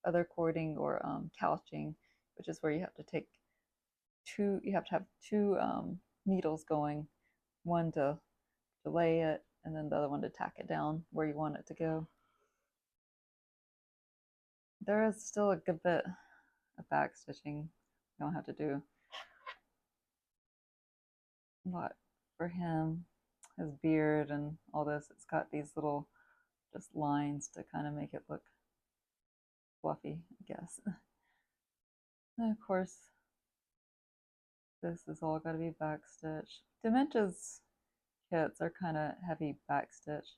other cording or couching, which is where you have to take two, you have to have 2 needles going, one to lay it and then the other one to tack it down where you want it to go. There is still a good bit of back stitching you don't have to do. A lot for him, his beard and all this. It's got these little just lines to kind of make it look fluffy, I guess. And of course, this is all got to be backstitch. Dementia's kits are kind of heavy backstitch.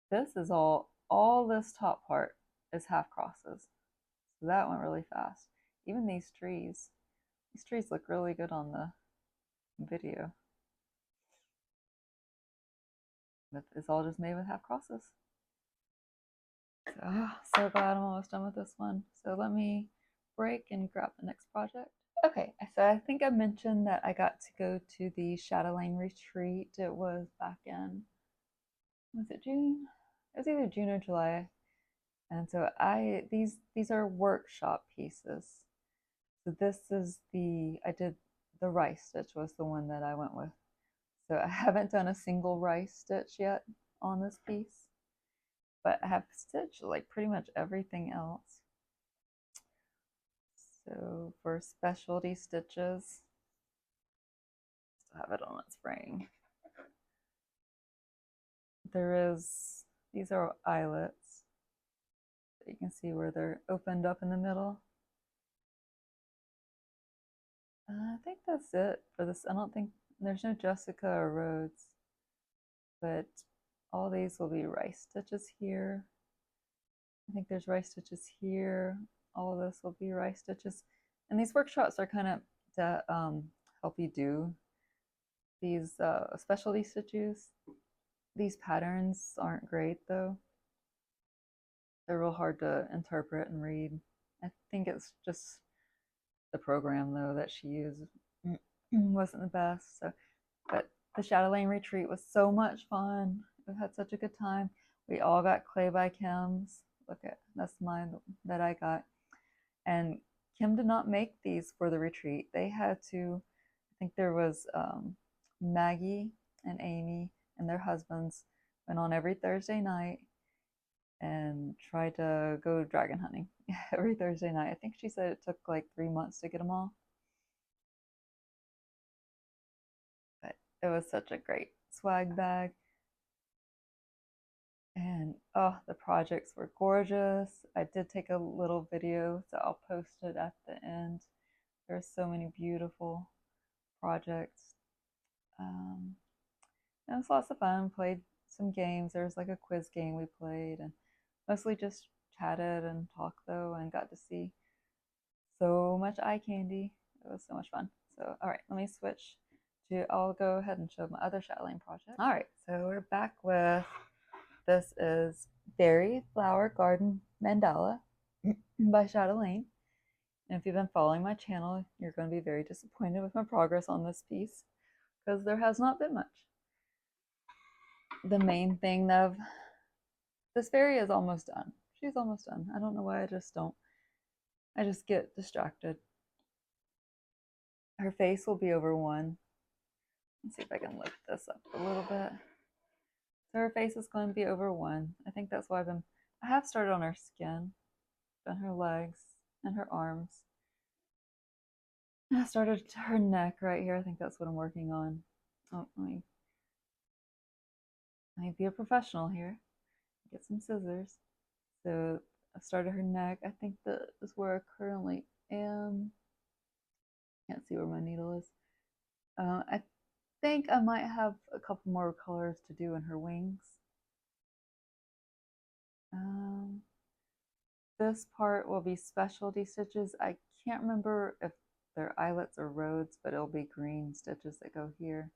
This is all this top part is half crosses. So that went really fast. Even these trees look really good on the video. But it's all just made with half crosses. So glad I'm almost done with this one. So let me break and grab the next project. Okay, so I think I mentioned that I got to go to the Jobelan retreat. It was back in, was it June? It was either June or July. And so these are workshop pieces. So this is I did the rice stitch was the one that I went with. So I haven't done a single rice stitch yet on this piece, but I have stitched like pretty much everything else. So for specialty stitches, still have it on its frame. These are eyelets. You can see where they're opened up in the middle. I think that's it for this. I don't think there's no Jessica or Rhodes, but all these will be rice stitches here. I think there's rice stitches here. All of this will be rice stitches. And these workshops are kind of to help you do these specialty stitches. These patterns aren't great though. They're real hard to interpret and read. I think it's just the program though that she used wasn't the best. So, but the Chatelaine retreat was so much fun. We had such a good time. We all got clay by Kim's. Look at that's mine that I got. And Kim did not make these for the retreat. They had to, I think there was Maggie and Amy and their husbands went on every Thursday night and tried to go dragon hunting every Thursday night. I think she said it took like 3 months to get them all. But it was such a great swag bag. And oh, the projects were gorgeous. I did take a little video, so I'll post it at the end. There's so many beautiful projects. It was lots of fun. Played some games. There was like a quiz game we played, and mostly just chatted and talked though, and got to see so much eye candy. It was so much fun. So, all right, let me switch to. I'll go ahead and show my other Chatelaine project. All right, so we're back with. This is Berry Flower Garden Mandala by Chatelaine. And if you've been following my channel, you're going to be very disappointed with my progress on this piece because there has not been much. The main thing of this fairy is almost done. She's almost done. I don't know why I just get distracted. Her face will be over one. Let's see if I can lift this up a little bit. So her face is going to be over one. I think that's why I have started on her skin, on her legs, and her arms. I started her neck right here. I think that's what I'm working on. Oh, let me be a professional here. Get some scissors. So I started her neck. I think that is where I currently am. Can't see where my needle is. I think I might have a couple more colors to do in her wings. This part will be specialty stitches. I can't remember if they're eyelets or Rhodes, but it'll be green stitches that go here.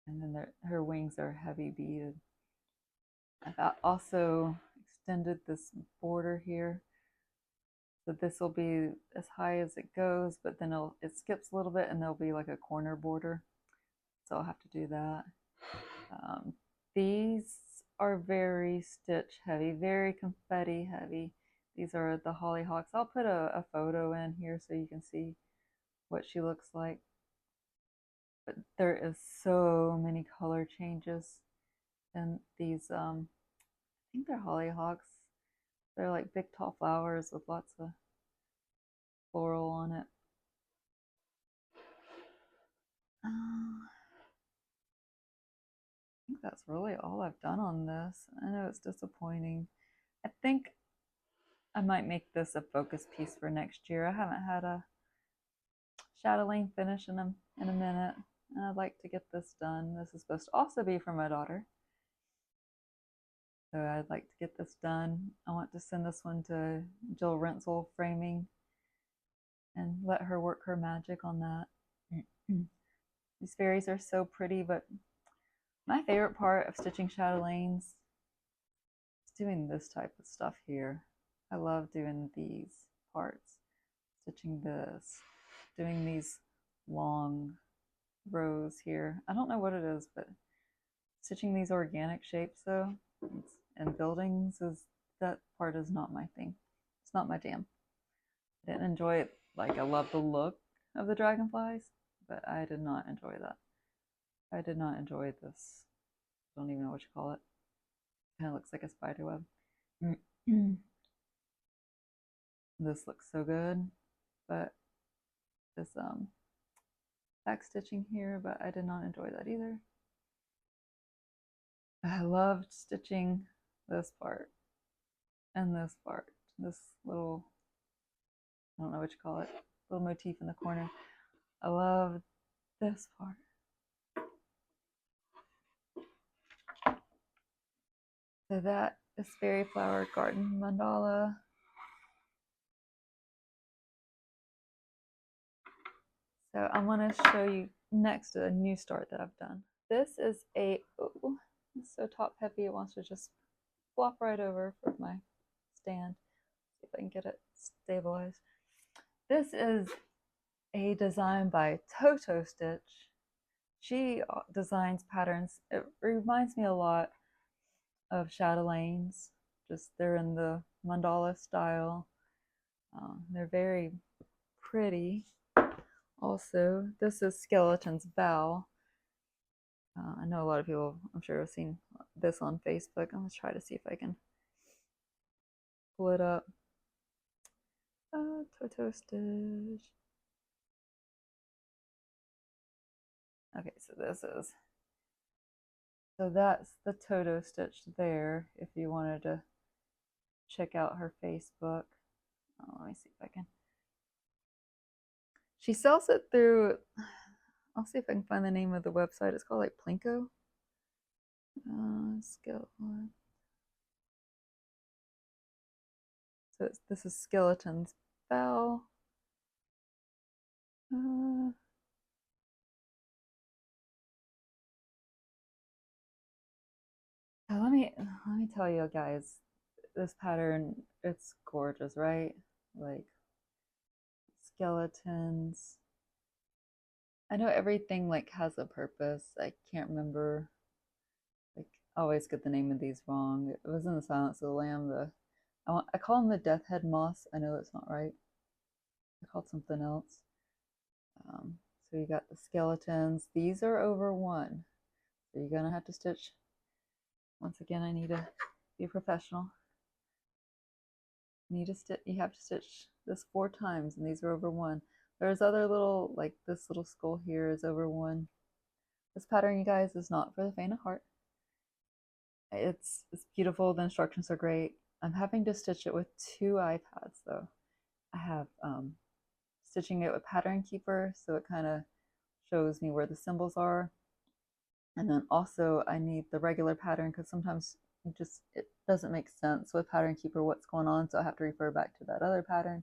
And then her wings are heavy beaded. I've also extended this border here. So this will be as high as it goes, but then it skips a little bit and there'll be like a corner border. So I'll have to do that. These are very stitch heavy, very confetti heavy. These are the hollyhocks. I'll put a photo in here so you can see what she looks like. But there is so many color changes in these. I think they're hollyhocks. They're like big tall flowers with lots of floral on it. I think that's really all I've done on this. I know it's disappointing. I think I might make this a focus piece for next year. I haven't had a Chatelaine finish in a minute, and I'd like to get this done. This is supposed to also be for my daughter. So I'd like to get this done. I want to send this one to Jill Rensel Framing and let her work her magic on that. These fairies are so pretty, but my favorite part of stitching Chatelaines is doing this type of stuff here. I love doing these parts, stitching this, doing these long rows here. I don't know what it is, but stitching these organic shapes though, and buildings, that part is not my thing. It's not my jam. I didn't enjoy it. Like, I love the look of the dragonflies, but I did not enjoy that. I did not enjoy this. I don't even know what you call it. Kind of looks like a spider web. This looks so good, but this back stitching here, but I did not enjoy that either. I loved stitching this part. and this part, this little, I don't know what you call it, little motif in the corner. I love this part. So that is Fairy Flower Garden Mandala. So I'm going to show you next a new start that I've done. This is a, oh, it's so top heavy, it wants to just flop right over for my stand. See if I can get it stabilized. This is a design by Toto Stitch. She designs patterns. It reminds me a lot of Jobelan's. Just they're in the mandala style. They're very pretty. Also, this is Skeleton's Bow. I know a lot of people, I'm sure, have seen this on Facebook. I'm going to try to see if I can pull it up. Toto Stitch. Okay, so this is, so that's the Toto Stitch there, if you wanted to check out her Facebook. Let me see if I can. She sells it through, I'll see if I can find the name of the website. It's called like Plinko. Skeleton. So this is Skeleton's Bow. Let me tell you guys, this pattern, it's gorgeous, right? Like skeletons. I know everything like has a purpose. I can't remember. Like I always get the name of these wrong. It was in the Silence of the Lamb. I call them the Death Head Moss. I know that's not right. I called something else. So you got the skeletons. These are over 1. So you're gonna have to stitch. Once again, I need to be a professional. You have to stitch this 4 times, and these are over 1. There's other little, like this little skull here is over 1. This pattern, you guys, is not for the faint of heart. It's beautiful. The instructions are great. I'm having to stitch it with 2 iPads though. I have stitching it with Pattern Keeper, so it kind of shows me where the symbols are. And then also I need the regular pattern because sometimes it doesn't make sense with Pattern Keeper what's going on, so I have to refer back to that other pattern.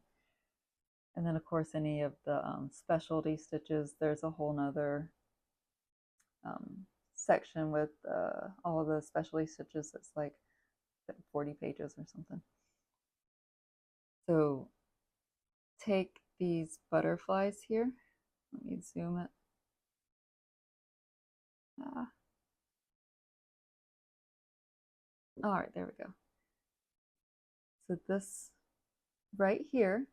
And then of course any of the specialty stitches, there's a whole nother section with all of the specialty stitches that's like 40 pages or something. So take these butterflies here. Let me zoom it. All right, there we go. So this right here,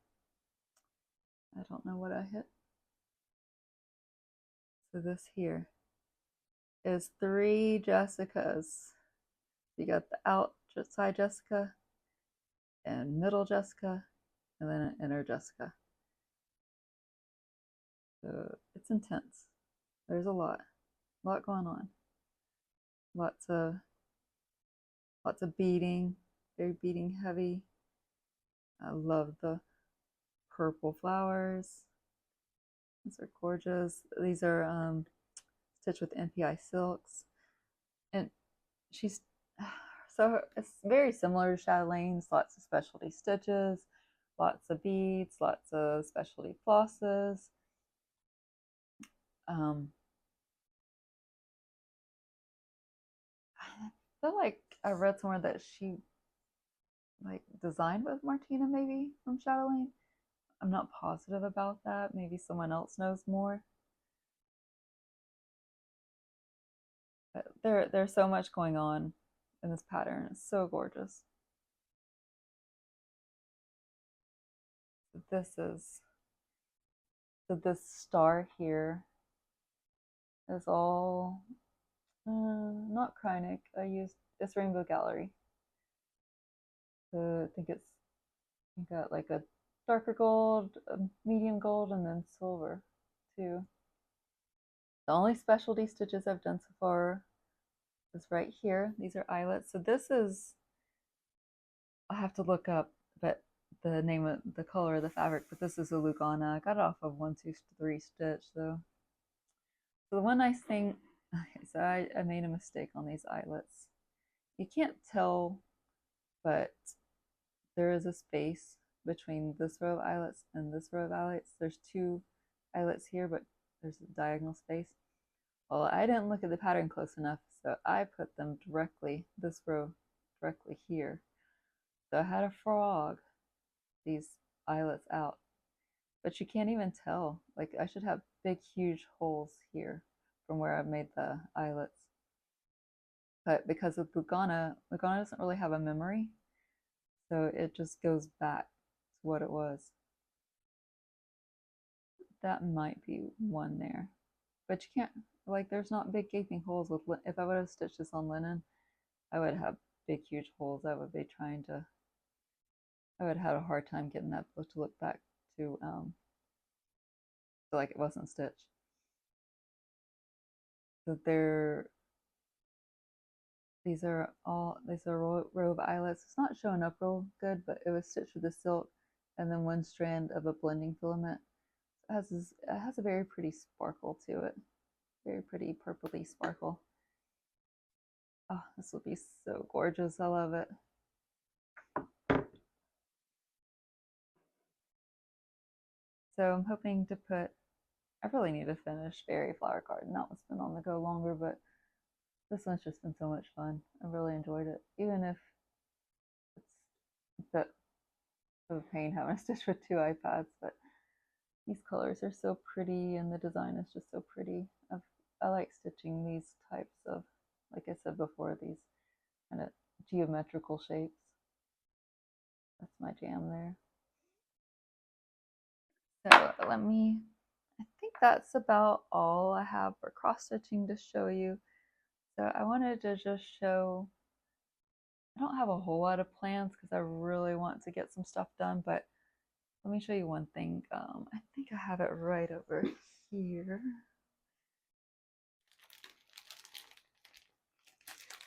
I don't know what I hit. So this here is 3 Jessicas. You got the outside Jessica and middle Jessica and then an inner Jessica. So it's intense. There's a lot going on. Lots of beading, very beading heavy. I love the purple flowers. These are gorgeous. These are stitched with NPI silks, and she's so it's very similar to Jobelan's. Lots of specialty stitches, lots of beads, lots of specialty flosses. I feel like I read somewhere that she like designed with Martina, maybe from Jobelan. I'm not positive about that. Maybe someone else knows more. But there's so much going on in this pattern. It's so gorgeous. This star here is all not Krynic. I used this Rainbow Gallery. So I think it's you got like a darker gold, a medium gold, and then silver too. The only specialty stitches I've done so far is right here. These are eyelets. So this is I'll have to look up but the name of the color of the fabric, but this is a Lugana. I got it off of 123 Stitch though. So the one nice thing, okay, so I made a mistake on these eyelets. You can't tell, but there is a space between this row of eyelets and this row of eyelets. There's two eyelets here, but there's a diagonal space. Well, I didn't look at the pattern close enough, so I put them directly, this row directly here. So I had a frog these eyelets out, but you can't even tell. Like, I should have big, huge holes here from where I made the eyelets. But because of Lugana doesn't really have a memory, so it just goes back to what it was. That might be one there, but you can't, like, there's not big gaping holes with, if I would have stitched this on linen, I would have big, huge holes. I would be trying to, I would have had a hard time getting that book to look back to, like it wasn't stitched. So these are a row of eyelets. It's not showing up real good, but it was stitched with the silk and then one strand of a blending filament. It has a very pretty sparkle to it. Very pretty purpley sparkle. Oh, this will be so gorgeous. I love it. So I'm hoping to put, I really need to finish Fairy Flower Garden. That one's been on the go longer, but this one's just been so much fun. I really enjoyed it. Even if it's a bit of a pain having to stitch with two iPads, but these colors are so pretty and the design is just so pretty. I like stitching these types of, like I said before, these kind of geometrical shapes. That's my jam there. So I think that's about all I have for cross stitching to show you. So I wanted to just show, I don't have a whole lot of plans because I really want to get some stuff done, but let me show you one thing. I think I have it right over here.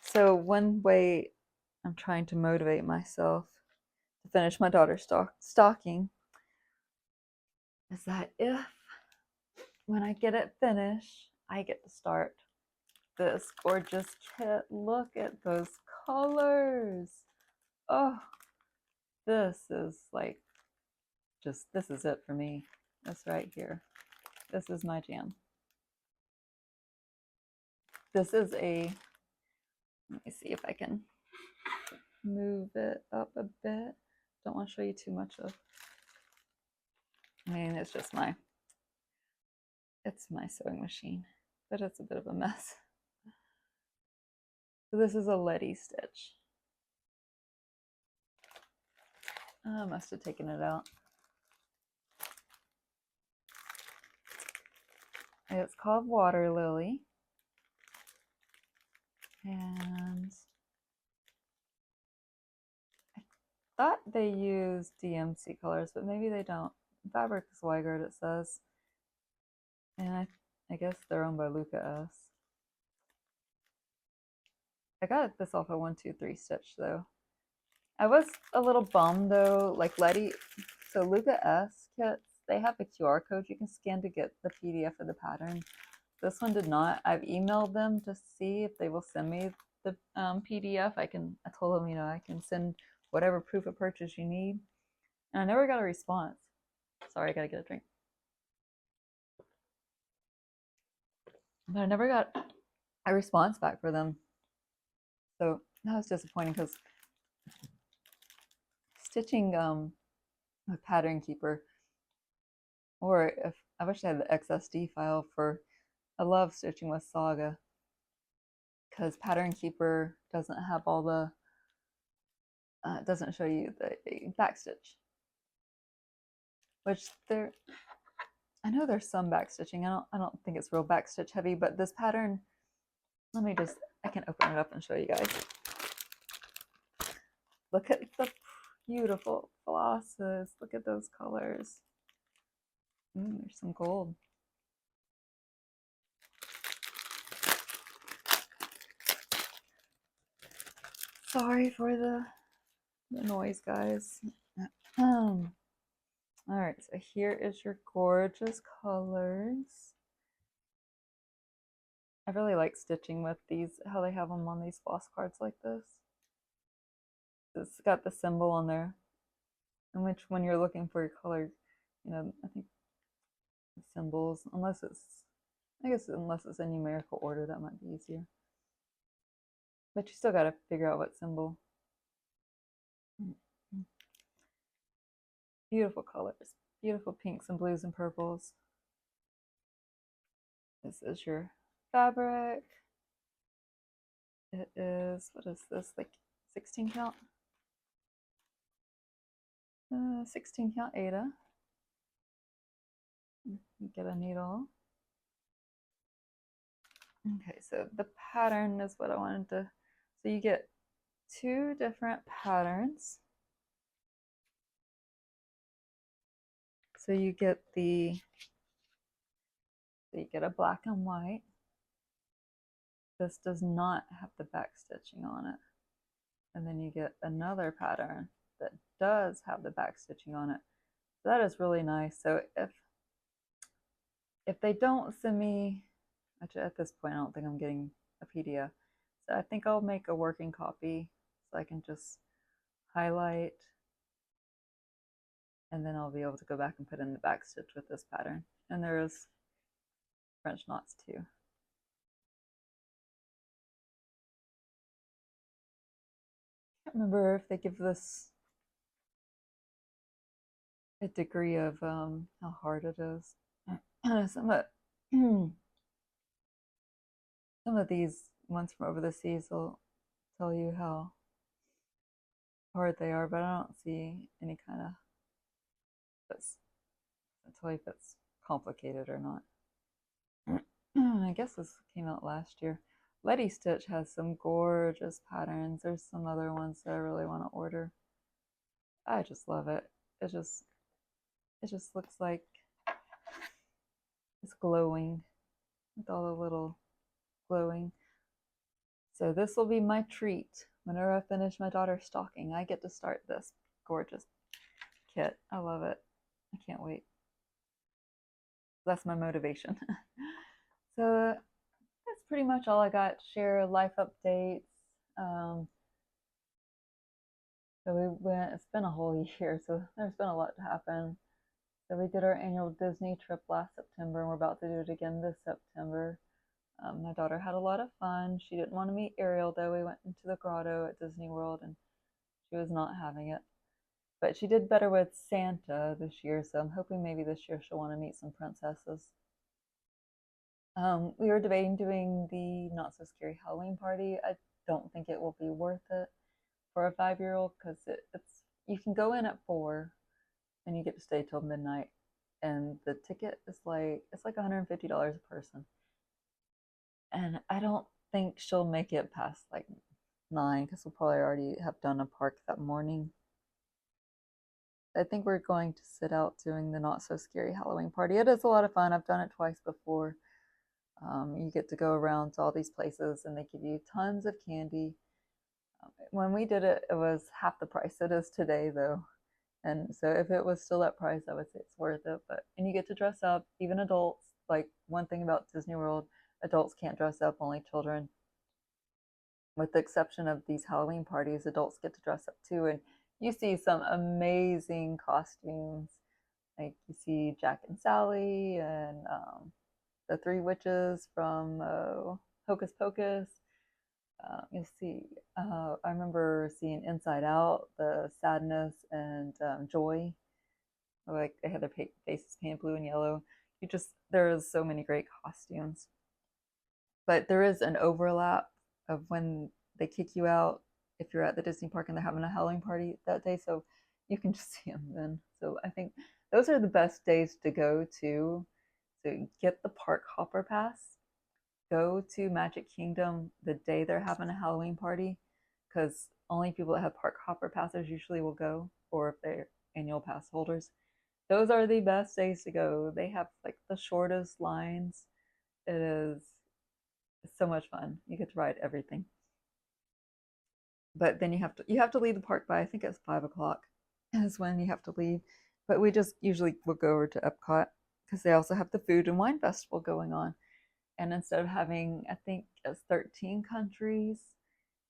So one way I'm trying to motivate myself to finish my daughter's stocking is that if, when I get it finished, I get to start this gorgeous kit. Look at those colors. Oh, this is like, this is it for me. This right here. This is my jam. This is a, let me see if I can move it up a bit. Don't want to show you too much of, I mean, it's just it's my sewing machine, but it's a bit of a mess. So this is a Letty stitch. I must have taken it out. It's called Water Lily. And I thought they used DMC colors, but maybe they don't. Fabric is Weigert, it says. And I guess they're owned by Luca S. I got this off of 123 Stitch though. I was a little bummed though, like Letty, so Luca S kits, they have a QR code you can scan to get the PDF of the pattern. This one did not. I've emailed them to see if they will send me the PDF. I told them, I can send whatever proof of purchase you need. And I never got a response. Sorry, I gotta get a drink. But I never got a response back for them. So that was disappointing because stitching with Pattern Keeper, or if I wish I had the XSD file for, I love stitching with Saga because Pattern Keeper doesn't have all the, doesn't show you the back stitch, which I know there's some back stitching. I don't think it's real back stitch heavy, but this pattern, I can open it up and show you guys. Look at the beautiful flosses. Look at those colors. There's some gold. Sorry for the the noise, guys. All right, so here is your gorgeous colors. I really like stitching with these, how they have them on these floss cards like this. It's got the symbol on there, in which when you're looking for your colors, you know, I think the symbols, unless it's, I guess unless it's in numerical order, that might be easier. But you still got to figure out what symbol. Beautiful colors, beautiful pinks and blues and purples. This is your fabric. It is, what is this, like 16 count? 16 count Aida. Get a needle. Okay, so the pattern is what I wanted to, so you get 2 different patterns. So you get a black and white. This does not have the back stitching on it. And then you get another pattern that does have the back stitching on it. So that is really nice. So if they don't send me, actually at this point I don't think I'm getting a PDF. So I think I'll make a working copy so I can just highlight, and then I'll be able to go back and put in the back stitch with this pattern. And there is French knots too. I can't remember if they give this a degree of how hard it is. some of these ones from over the seas will tell you how hard they are, but I don't see any kind of, I'll tell you if it's complicated or not. I guess this came out last year. Letty Stitch has some gorgeous patterns. There's some other ones that I really want to order. I just love it. It just looks like it's glowing with all the little glowing. So this will be my treat. Whenever I finish my daughter's stocking, I get to start this gorgeous kit. I love it. I can't wait. That's my motivation. So that's pretty much all I got. Share life updates. So it's been a whole year, so there's been a lot to happen. So we did our annual Disney trip last September, and we're about to do it again this September. My daughter had a lot of fun. She didn't want to meet Ariel, though. We went into the grotto at Disney World, and she was not having it. But she did better with Santa this year, so I'm hoping maybe this year she'll want to meet some princesses. We were debating doing the Not So Scary Halloween party. I don't think it will be worth it for a 5-year-old because it's you can go in at 4 and you get to stay till midnight, and the ticket is like $150 a person. And I don't think she'll make it past like 9 because we'll probably already have done a park that morning. I think we're going to sit out doing the Not So Scary Halloween party. It is a lot of fun. I've done it twice before. You get to go around to all these places and they give you tons of candy. When we did it, it was half the price it is today, though. And so if it was still that price, I would say it's worth it. And you get to dress up, even adults. Like, one thing about Disney World, adults can't dress up, only children. With the exception of these Halloween parties, adults get to dress up too. And you see some amazing costumes. Like you see Jack and Sally and the 3 witches from Hocus Pocus. You see, I remember seeing Inside Out, the Sadness and Joy. Like they had their faces painted blue and yellow. There's so many great costumes. But there is an overlap of when they kick you out if you're at the Disney park and they're having a Halloween party that day, so you can just see them then. So I think those are the best days to go to. So get the park hopper pass. Go to Magic Kingdom the day they're having a Halloween party, because only people that have park hopper passes usually will go, or if they're annual pass holders. Those are the best days to go. They have like the shortest lines. It's so much fun. You get to ride everything. but then you have to leave the park by, I think it's 5 o'clock is when you have to leave. But we just usually will go over to Epcot because they also have the food and wine festival going on. And instead of having, I think it's 13 countries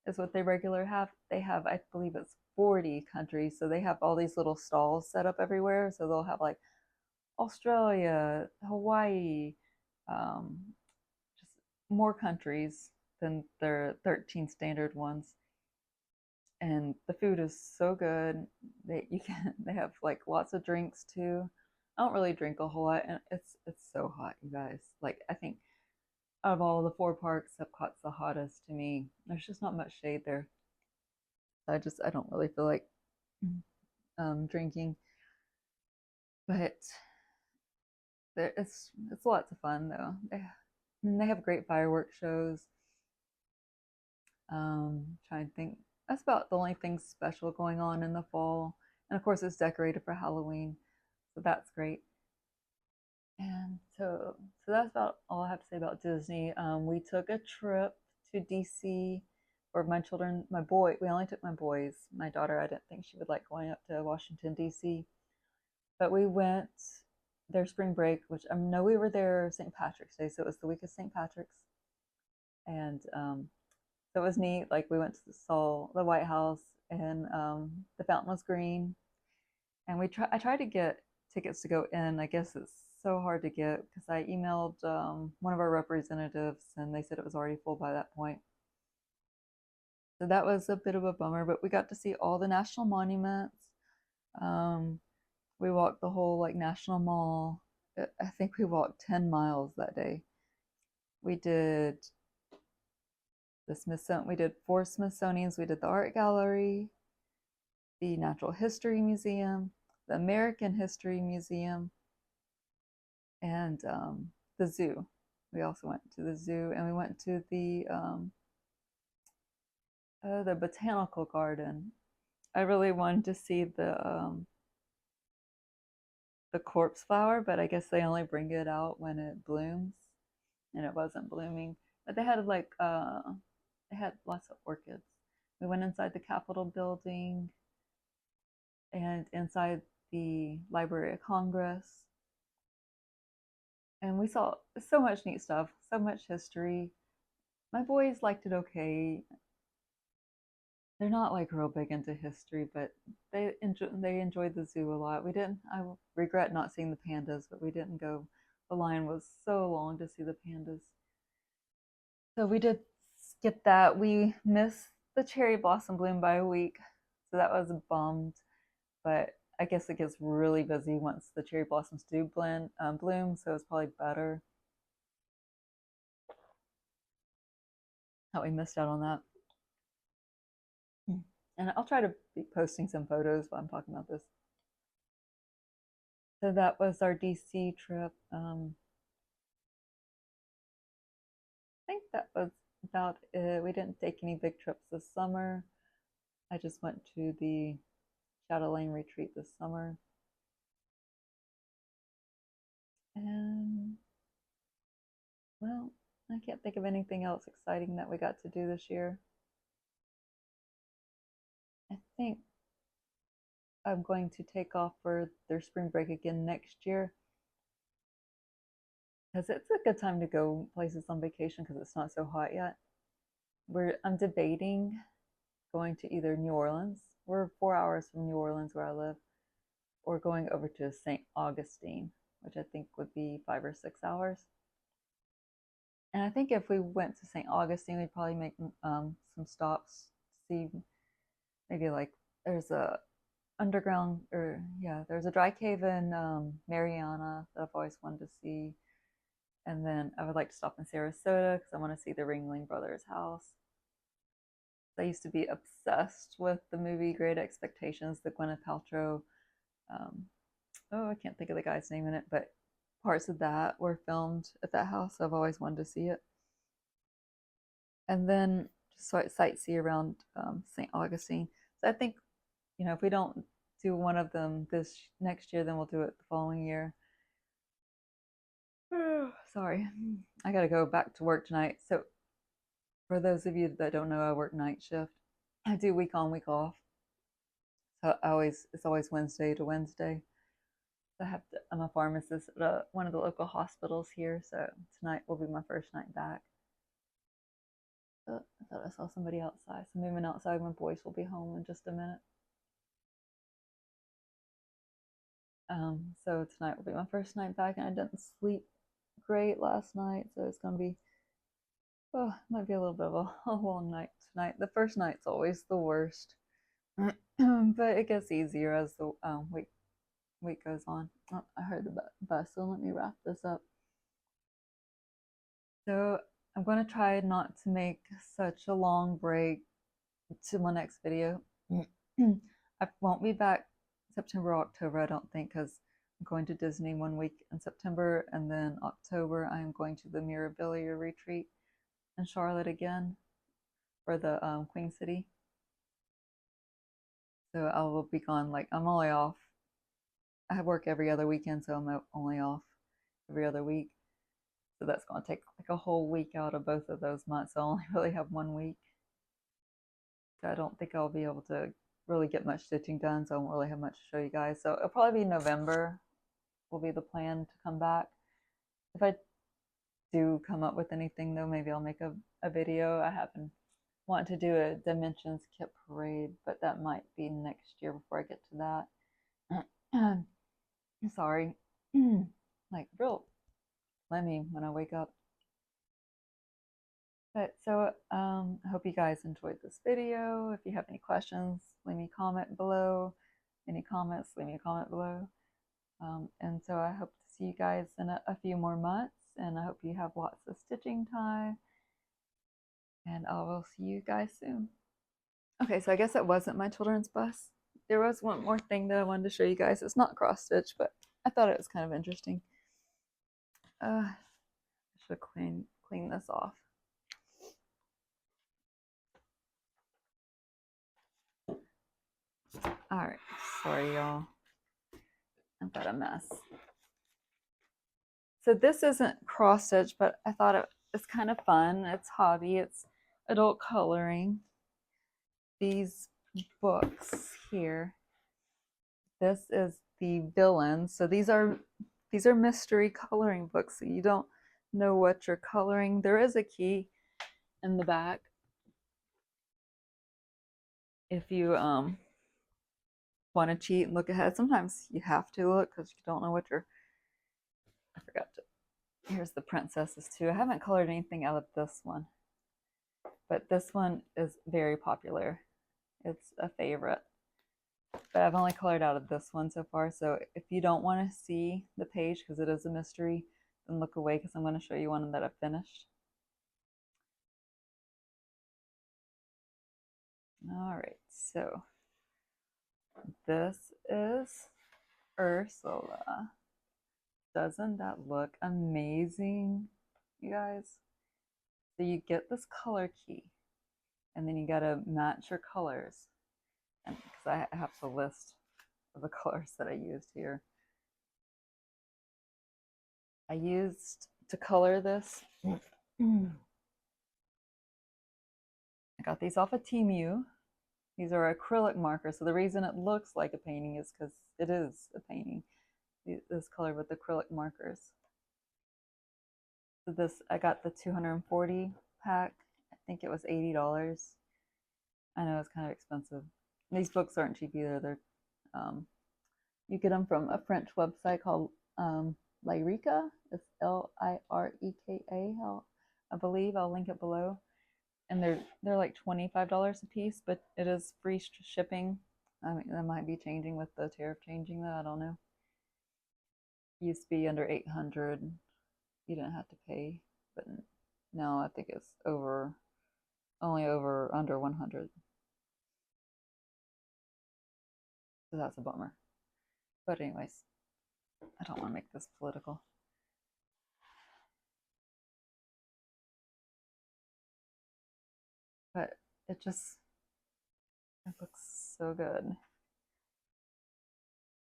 is what they regular have, they have, I believe it's 40 countries. So they have all these little stalls set up everywhere. So they'll have like Australia, Hawaii, um, just more countries than their 13 standard ones. And the food is so good. They have like lots of drinks too. I don't really drink a whole lot, and it's so hot, you guys. Like I think out of all the four parks, Epcot's the hottest to me. There's just not much shade there. I don't really feel like drinking, but it's lots of fun though. They have great fireworks shows. Trying to think. That's about the only thing special going on in the fall. And of course, it's decorated for Halloween, so that's great. And so that's about all I have to say about Disney. We took a trip to DC for my children, my boy. We only took my boys. My daughter, I didn't think she would like going up to Washington DC, but we went their spring break, which I know we were there St. Patrick's Day, so it was the week of St. Patrick's, and so it was neat. Like we went to saw the White House, and the fountain was green, and I tried to get tickets to go in. I guess it's so hard to get because I emailed one of our representatives, and they said it was already full by that point. So that was a bit of a bummer, but we got to see all the national monuments. Um, we walked the whole like National Mall. I think we walked 10 miles that day. We did we did 4 Smithsonian's. We did the art gallery, the Natural History Museum, the American History Museum, and the zoo. We also went to the zoo, and we went to the botanical garden. I really wanted to see the corpse flower, but I guess they only bring it out when it blooms, and it wasn't blooming. But they had lots of orchids. We went inside the Capitol building and inside the Library of Congress, and we saw so much neat stuff, so much history. My boys liked it okay. They're not like real big into history, but they enjoyed the zoo a lot. We didn't. I regret not seeing the pandas, but we didn't go. The line was so long to see the pandas, so we did skip that. We missed the cherry blossom bloom by a week, so that was bummed. But I guess it gets really busy once the cherry blossoms do bloom, so it's probably better that we missed out on that. And I'll try to be posting some photos while I'm talking about this. So that was our DC trip. I think that was about it. We didn't take any big trips this summer. I just went to the Jobelan retreat this summer. And, well, I can't think of anything else exciting that we got to do this year. I think I'm going to take off for their spring break again next year because it's a good time to go places on vacation because it's not so hot yet. I'm debating going to either New Orleans. We're 4 hours from New Orleans where I live, or going over to St. Augustine, which I think would be 5 or 6 hours. And I think if we went to St. Augustine, we'd probably make some stops to see maybe like there's a underground, or yeah, there's a dry cave in Mariana that I've always wanted to see. And then I would like to stop in Sarasota because I want to see the Ringling Brothers house. I used to be obsessed with the movie Great Expectations, the Gwyneth Paltrow. I can't think of the guy's name in it, but parts of that were filmed at that house. So I've always wanted to see it. And then just sightsee around St. Augustine. So I think, if we don't do one of them this next year, then we'll do it the following year. Sorry, I got to go back to work tonight. So for those of you that don't know, I work night shift. I do week on, week off. So it's always Wednesday to Wednesday. I'm a pharmacist at one of the local hospitals here, so tonight will be my first night back. I thought I saw somebody outside. So moving outside, my boys will be home in just a minute. So tonight will be my first night back, and I didn't sleep great last night, so it's gonna be might be a little bit of a long night tonight. The first night's always the worst, but it gets easier as the week goes on. Oh, I heard the bus, so let me wrap this up. So I'm going to try not to make such a long break to my next video. I won't be back September, October, I don't think, because I'm going to Disney 1 week in September, and then October I am going to the Mirabilia retreat in Charlotte again for the Queen City. So I will be gone, like, I'm only off. I work every other weekend, so I'm only off every other week. So that's going to take like a whole week out of both of those months. So I only really have 1 week. So I don't think I'll be able to really get much stitching done. So I won't really have much to show you guys. So it'll probably be November will be the plan to come back. If I do come up with anything though, maybe I'll make a video. I happen want to do a Dimensions kit parade, but that might be next year before I get to that. Sorry. Like real Lemmy when I wake up. But so I hope you guys enjoyed this video. If you have any questions, leave me a comment below. Any comments, leave me a comment below. And so I hope to see you guys in a few more months, and I hope you have lots of stitching time. And I will see you guys soon. Okay, so I guess that wasn't my children's bus. There was one more thing that I wanted to show you guys. It's not cross stitch, but I thought it was kind of interesting. I should clean this off. All right, sorry y'all. I've got a mess. So this isn't cross stitch, but I thought it's kind of fun. It's hobby. It's adult coloring. These books here. This is the villain. So these are mystery coloring books. So you don't know what you're coloring. There is a key in the back if you want to cheat and look ahead. Sometimes you have to look because you don't know what you're. I forgot to. Here's the princesses too. I haven't colored anything out of this one, but this one is very popular. It's a favorite. But I've only colored out of this one so far. So if you don't want to see the page because it is a mystery, then look away because I'm going to show you one that I've finished. All right, so this is Ursula. Doesn't that look amazing, you guys? So you get this color key, and then you gotta match your colors. And because I have to list the colors that I used here. I used to color this. I got these off of Temu. These are acrylic markers. So the reason it looks like a painting is because it is a painting. This colored with acrylic markers. So this, I got the 240 pack. I think it was $80. I know it's kind of expensive. These books aren't cheap either. They're you get them from a French website called Lyrika. It's Lireka. I believe I'll link it below. And they're like $25 a piece, but it is free shipping. I mean, that might be changing with the tariff changing though. I don't know. It used to be under 800. You didn't have to pay, but now I think it's under 100. So that's a bummer. But anyways, I don't want to make this political. But it looks so good.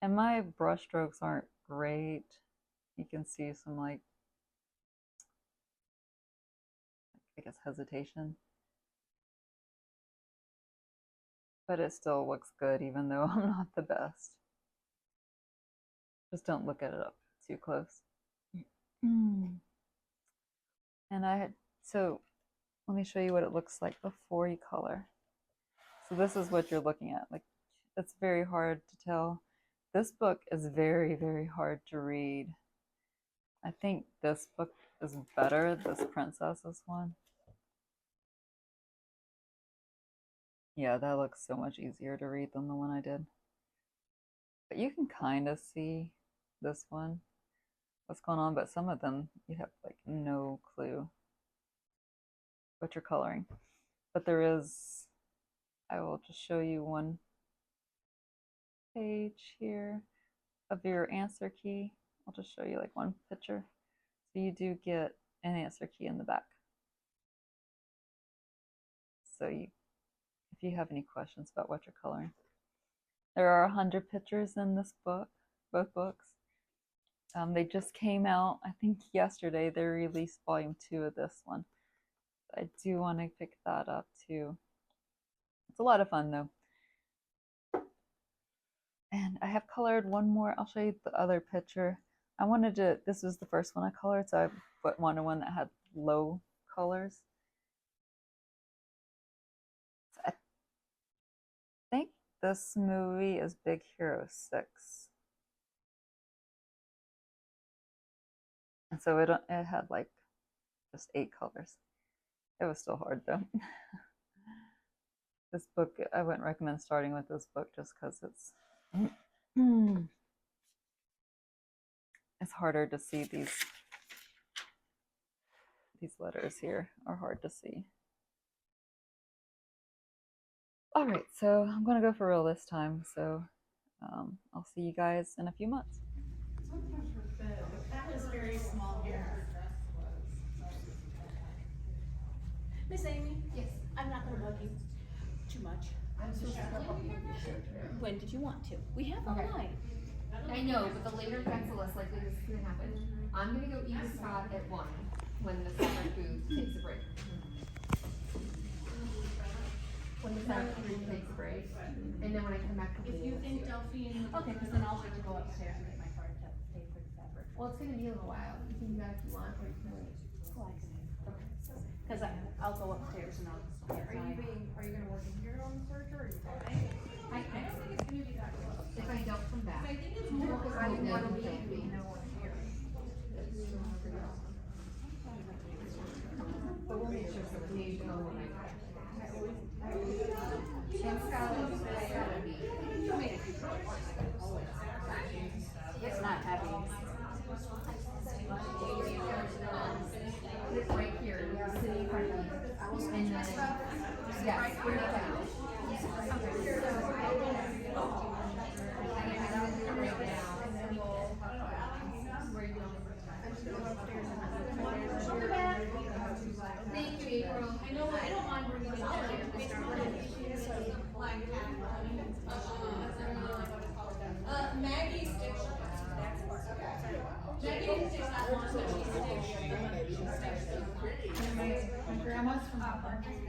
And my brush strokes aren't great. You can see some like, I guess, hesitation. but it still looks good even though I'm not the best. Just don't look at it up too close. And so let me show you what it looks like before you color. So this is what you're looking at. Like, it's very hard to tell. This book is very, very hard to read. I think this book is better, this Princess's one. Yeah, that looks so much easier to read than the one I did. But you can kind of see this one, what's going on, but some of them you have like no clue what you're coloring. But there is, I will just show you one page here of your answer key. I'll just show you like one picture. So you do get an answer key in the back. So if you have any questions about what you're coloring. There are 100 pictures in this book, both books. They just came out, I think yesterday, they released volume 2 of this one. I do want to pick that up too. It's a lot of fun though. And I have colored one more. I'll show you the other picture. I wanted to, this was the first one I colored, so I wanted one that had low colors. So I think this movie is Big Hero 6. And so it had like just 8 colors. It was still hard though. This book, I wouldn't recommend starting with this book just because it's harder to see. These letters here are hard to see. All right, so I'm gonna go for real this time. So I'll see you guys in a few months. That was very small hair. Miss Amy? Yes. I'm not going to bug you too much. When did you want to? We have all night. I know, but the later that's the less likely this is going to happen. I'm going to go eat with Scott at 1 when the summer food takes a break. When the summer food takes a break. And then when I come back to If you think Delphine... Okay, because then I'll have to go upstairs and get my card to pay for the beverage. Well, it's going to be a little while. You can do that if you want, or you can wait. Well, I can. Okay. Because I'll go upstairs and I'll... Are you going to work in here on the search, or are you going? I don't think it's going to be that close. If I don't come back. I think it's more because I didn't want to be no one here. But we'll make sure so we know when I come. It's not heavy. It's right here, city in front of me. And then, yes, bring it down. Thank you, April. I know, I don't mind bringing it down here. Maggie stitched Maggie stitched that one, but she stitched My grandma's from Partridge.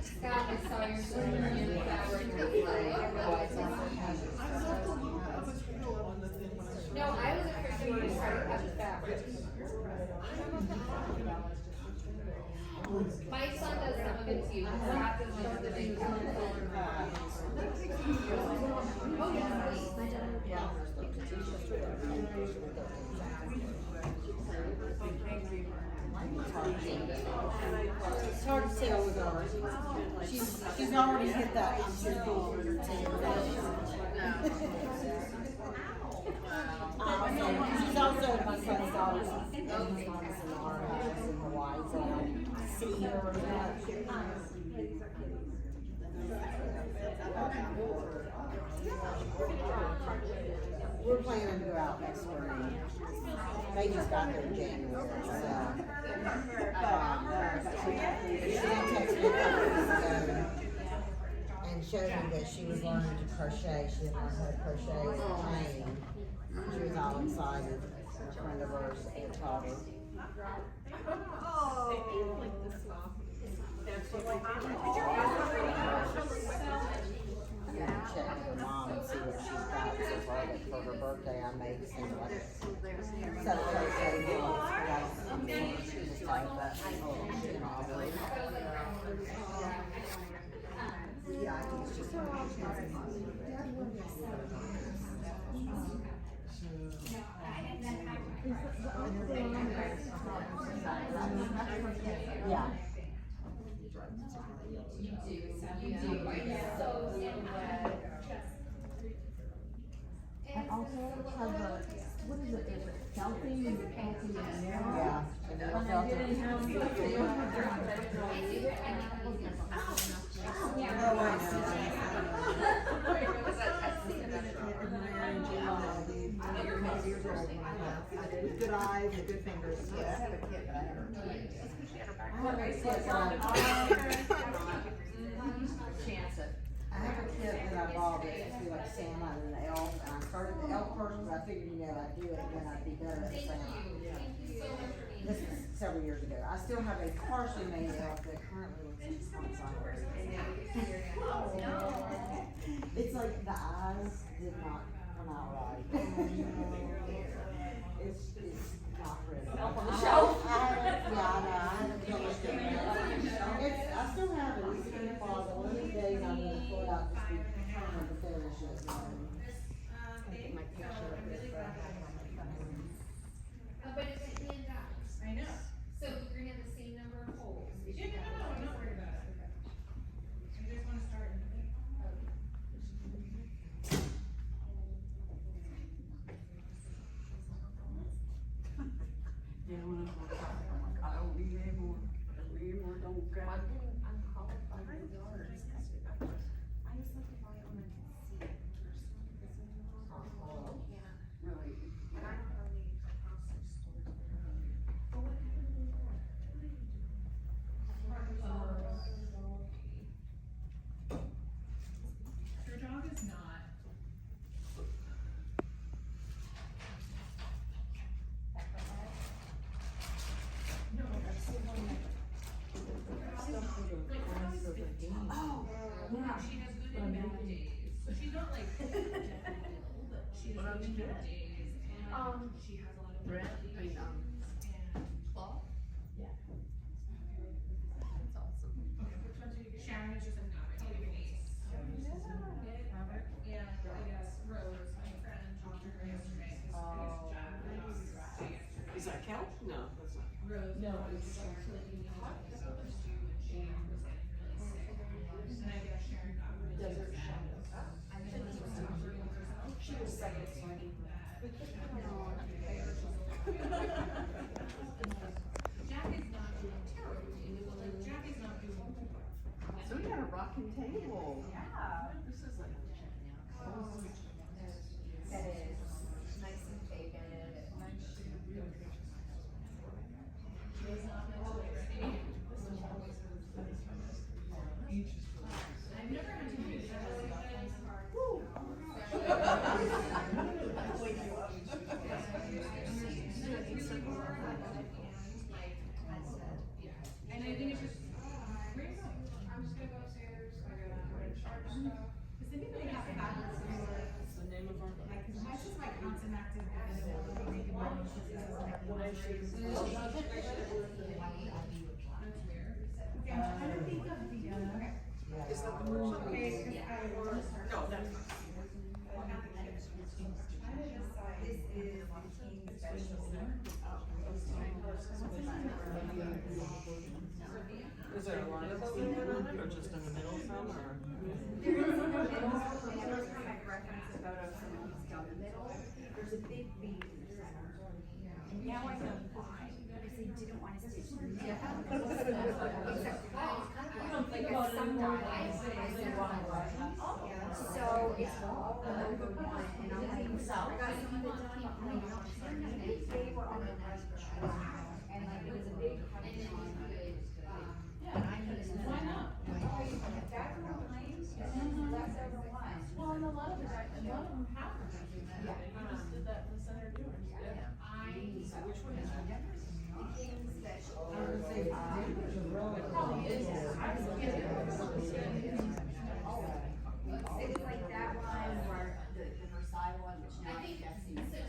Scott, I saw your sister in fabric with like no, I was afraid you were going to try to cut the fabric. My son does some of it too. Scott does most of the big It's hard to tell with ours. She's already hit that. I'm sure cool routine. She's also my son's daughter. She's in our house in Hawaii, so I see her much. We're planning to go out next spring. They just got there in January, so. She texted me a couple weeks ago and showed me that she was learning to crochet. She had learned how to crochet a chain. She was all excited. A friend of hers had taught her. Yeah, check with her mom and see what she's got so far. But for her birthday, I made some like self-crochet ones. She just like that. Oh, you know, I believe. Yeah, I think it's just yeah. I also have a, what is it, there's a Kelpy and a Kelpy and Nora. Yeah. And then When I get in here, I'm gonna see what good eyes and good fingers. Yeah, I have a kid, but I have her too. chance it. I have a kit that I bought that's supposed to be like Santa and an elf, and I started the elf first because I figured, you know, I'd do it and then I'd be better at Santa. This was several years ago. I still have a partially made elf that currently looks like sideways. It's like the eyes did not come out right. It's not pretty. Elf on the shelf. Yeah, I know. I haven't published it yet. I still have it. It's in the closet. One of these days I'm gonna pull it out this week and finish it. My picture of this, But it's $10 million. I know. So you're gonna have the same number of holes. Yeah, no, don't worry about it. You just wanna start. Yeah, when I was like, I don't need any more. We don't grab. I'm called by the yards. I used to buy it on a seat or something. Yeah. Really. And I don't really across the stores. Your dog is not. No, that's the one that. Oh, Yeah, she has good and bad days. So she's not like definitely ill, but she has good and bad days. And she has a lot of Brett, medications and. Plum? Yeah. That's awesome. Okay, which ones are you? Sharon is just a case. Yeah, yes, Rose, my friend, talked to her yesterday. is that kelp? No, that's not. Rose. No, it's completely Flosstube, and she was getting really sick. And I guess Sharon got really Desert sick. shadows. And then she was comforting herself. She was second, so I need that. Jack is not doing terribly, like Jack is not doing. So we got a rocking table. Yeah. This is like. That is nice and taken. I've never had to do this. And I think it's just, where are you going? I'm just gonna go upstairs, I gotta charge stuff. Does anybody have tablets or? What's the name of our? Like, cause mine's just like constant active and it won't make it work. It's just like one issue. Okay, I'm trying to think of the, okay. Is that the workshop? Okay, cause I wanna start. No, that's fine. Is there a line of them in it, or just in the middle some, or? There is in the middle, every time I reference a photo of someone who's down the middle, there's a big bead in the center. And now I know why, because they didn't want to stitch them together. Except because sometimes I said one way. So it's all over one, and I'm like, so I got some that can't play out. They were on the right track, and like it was a big heavy on. And I couldn't. Why not? That's one lane, that's over one. Well, and a lot of them have them. You just did that in the center doors. Yeah. Which one is it? king's special. I was gonna say, Denver's a really. Probably is. I was looking at it. It was like that one, or the Versailles one, which now I guess is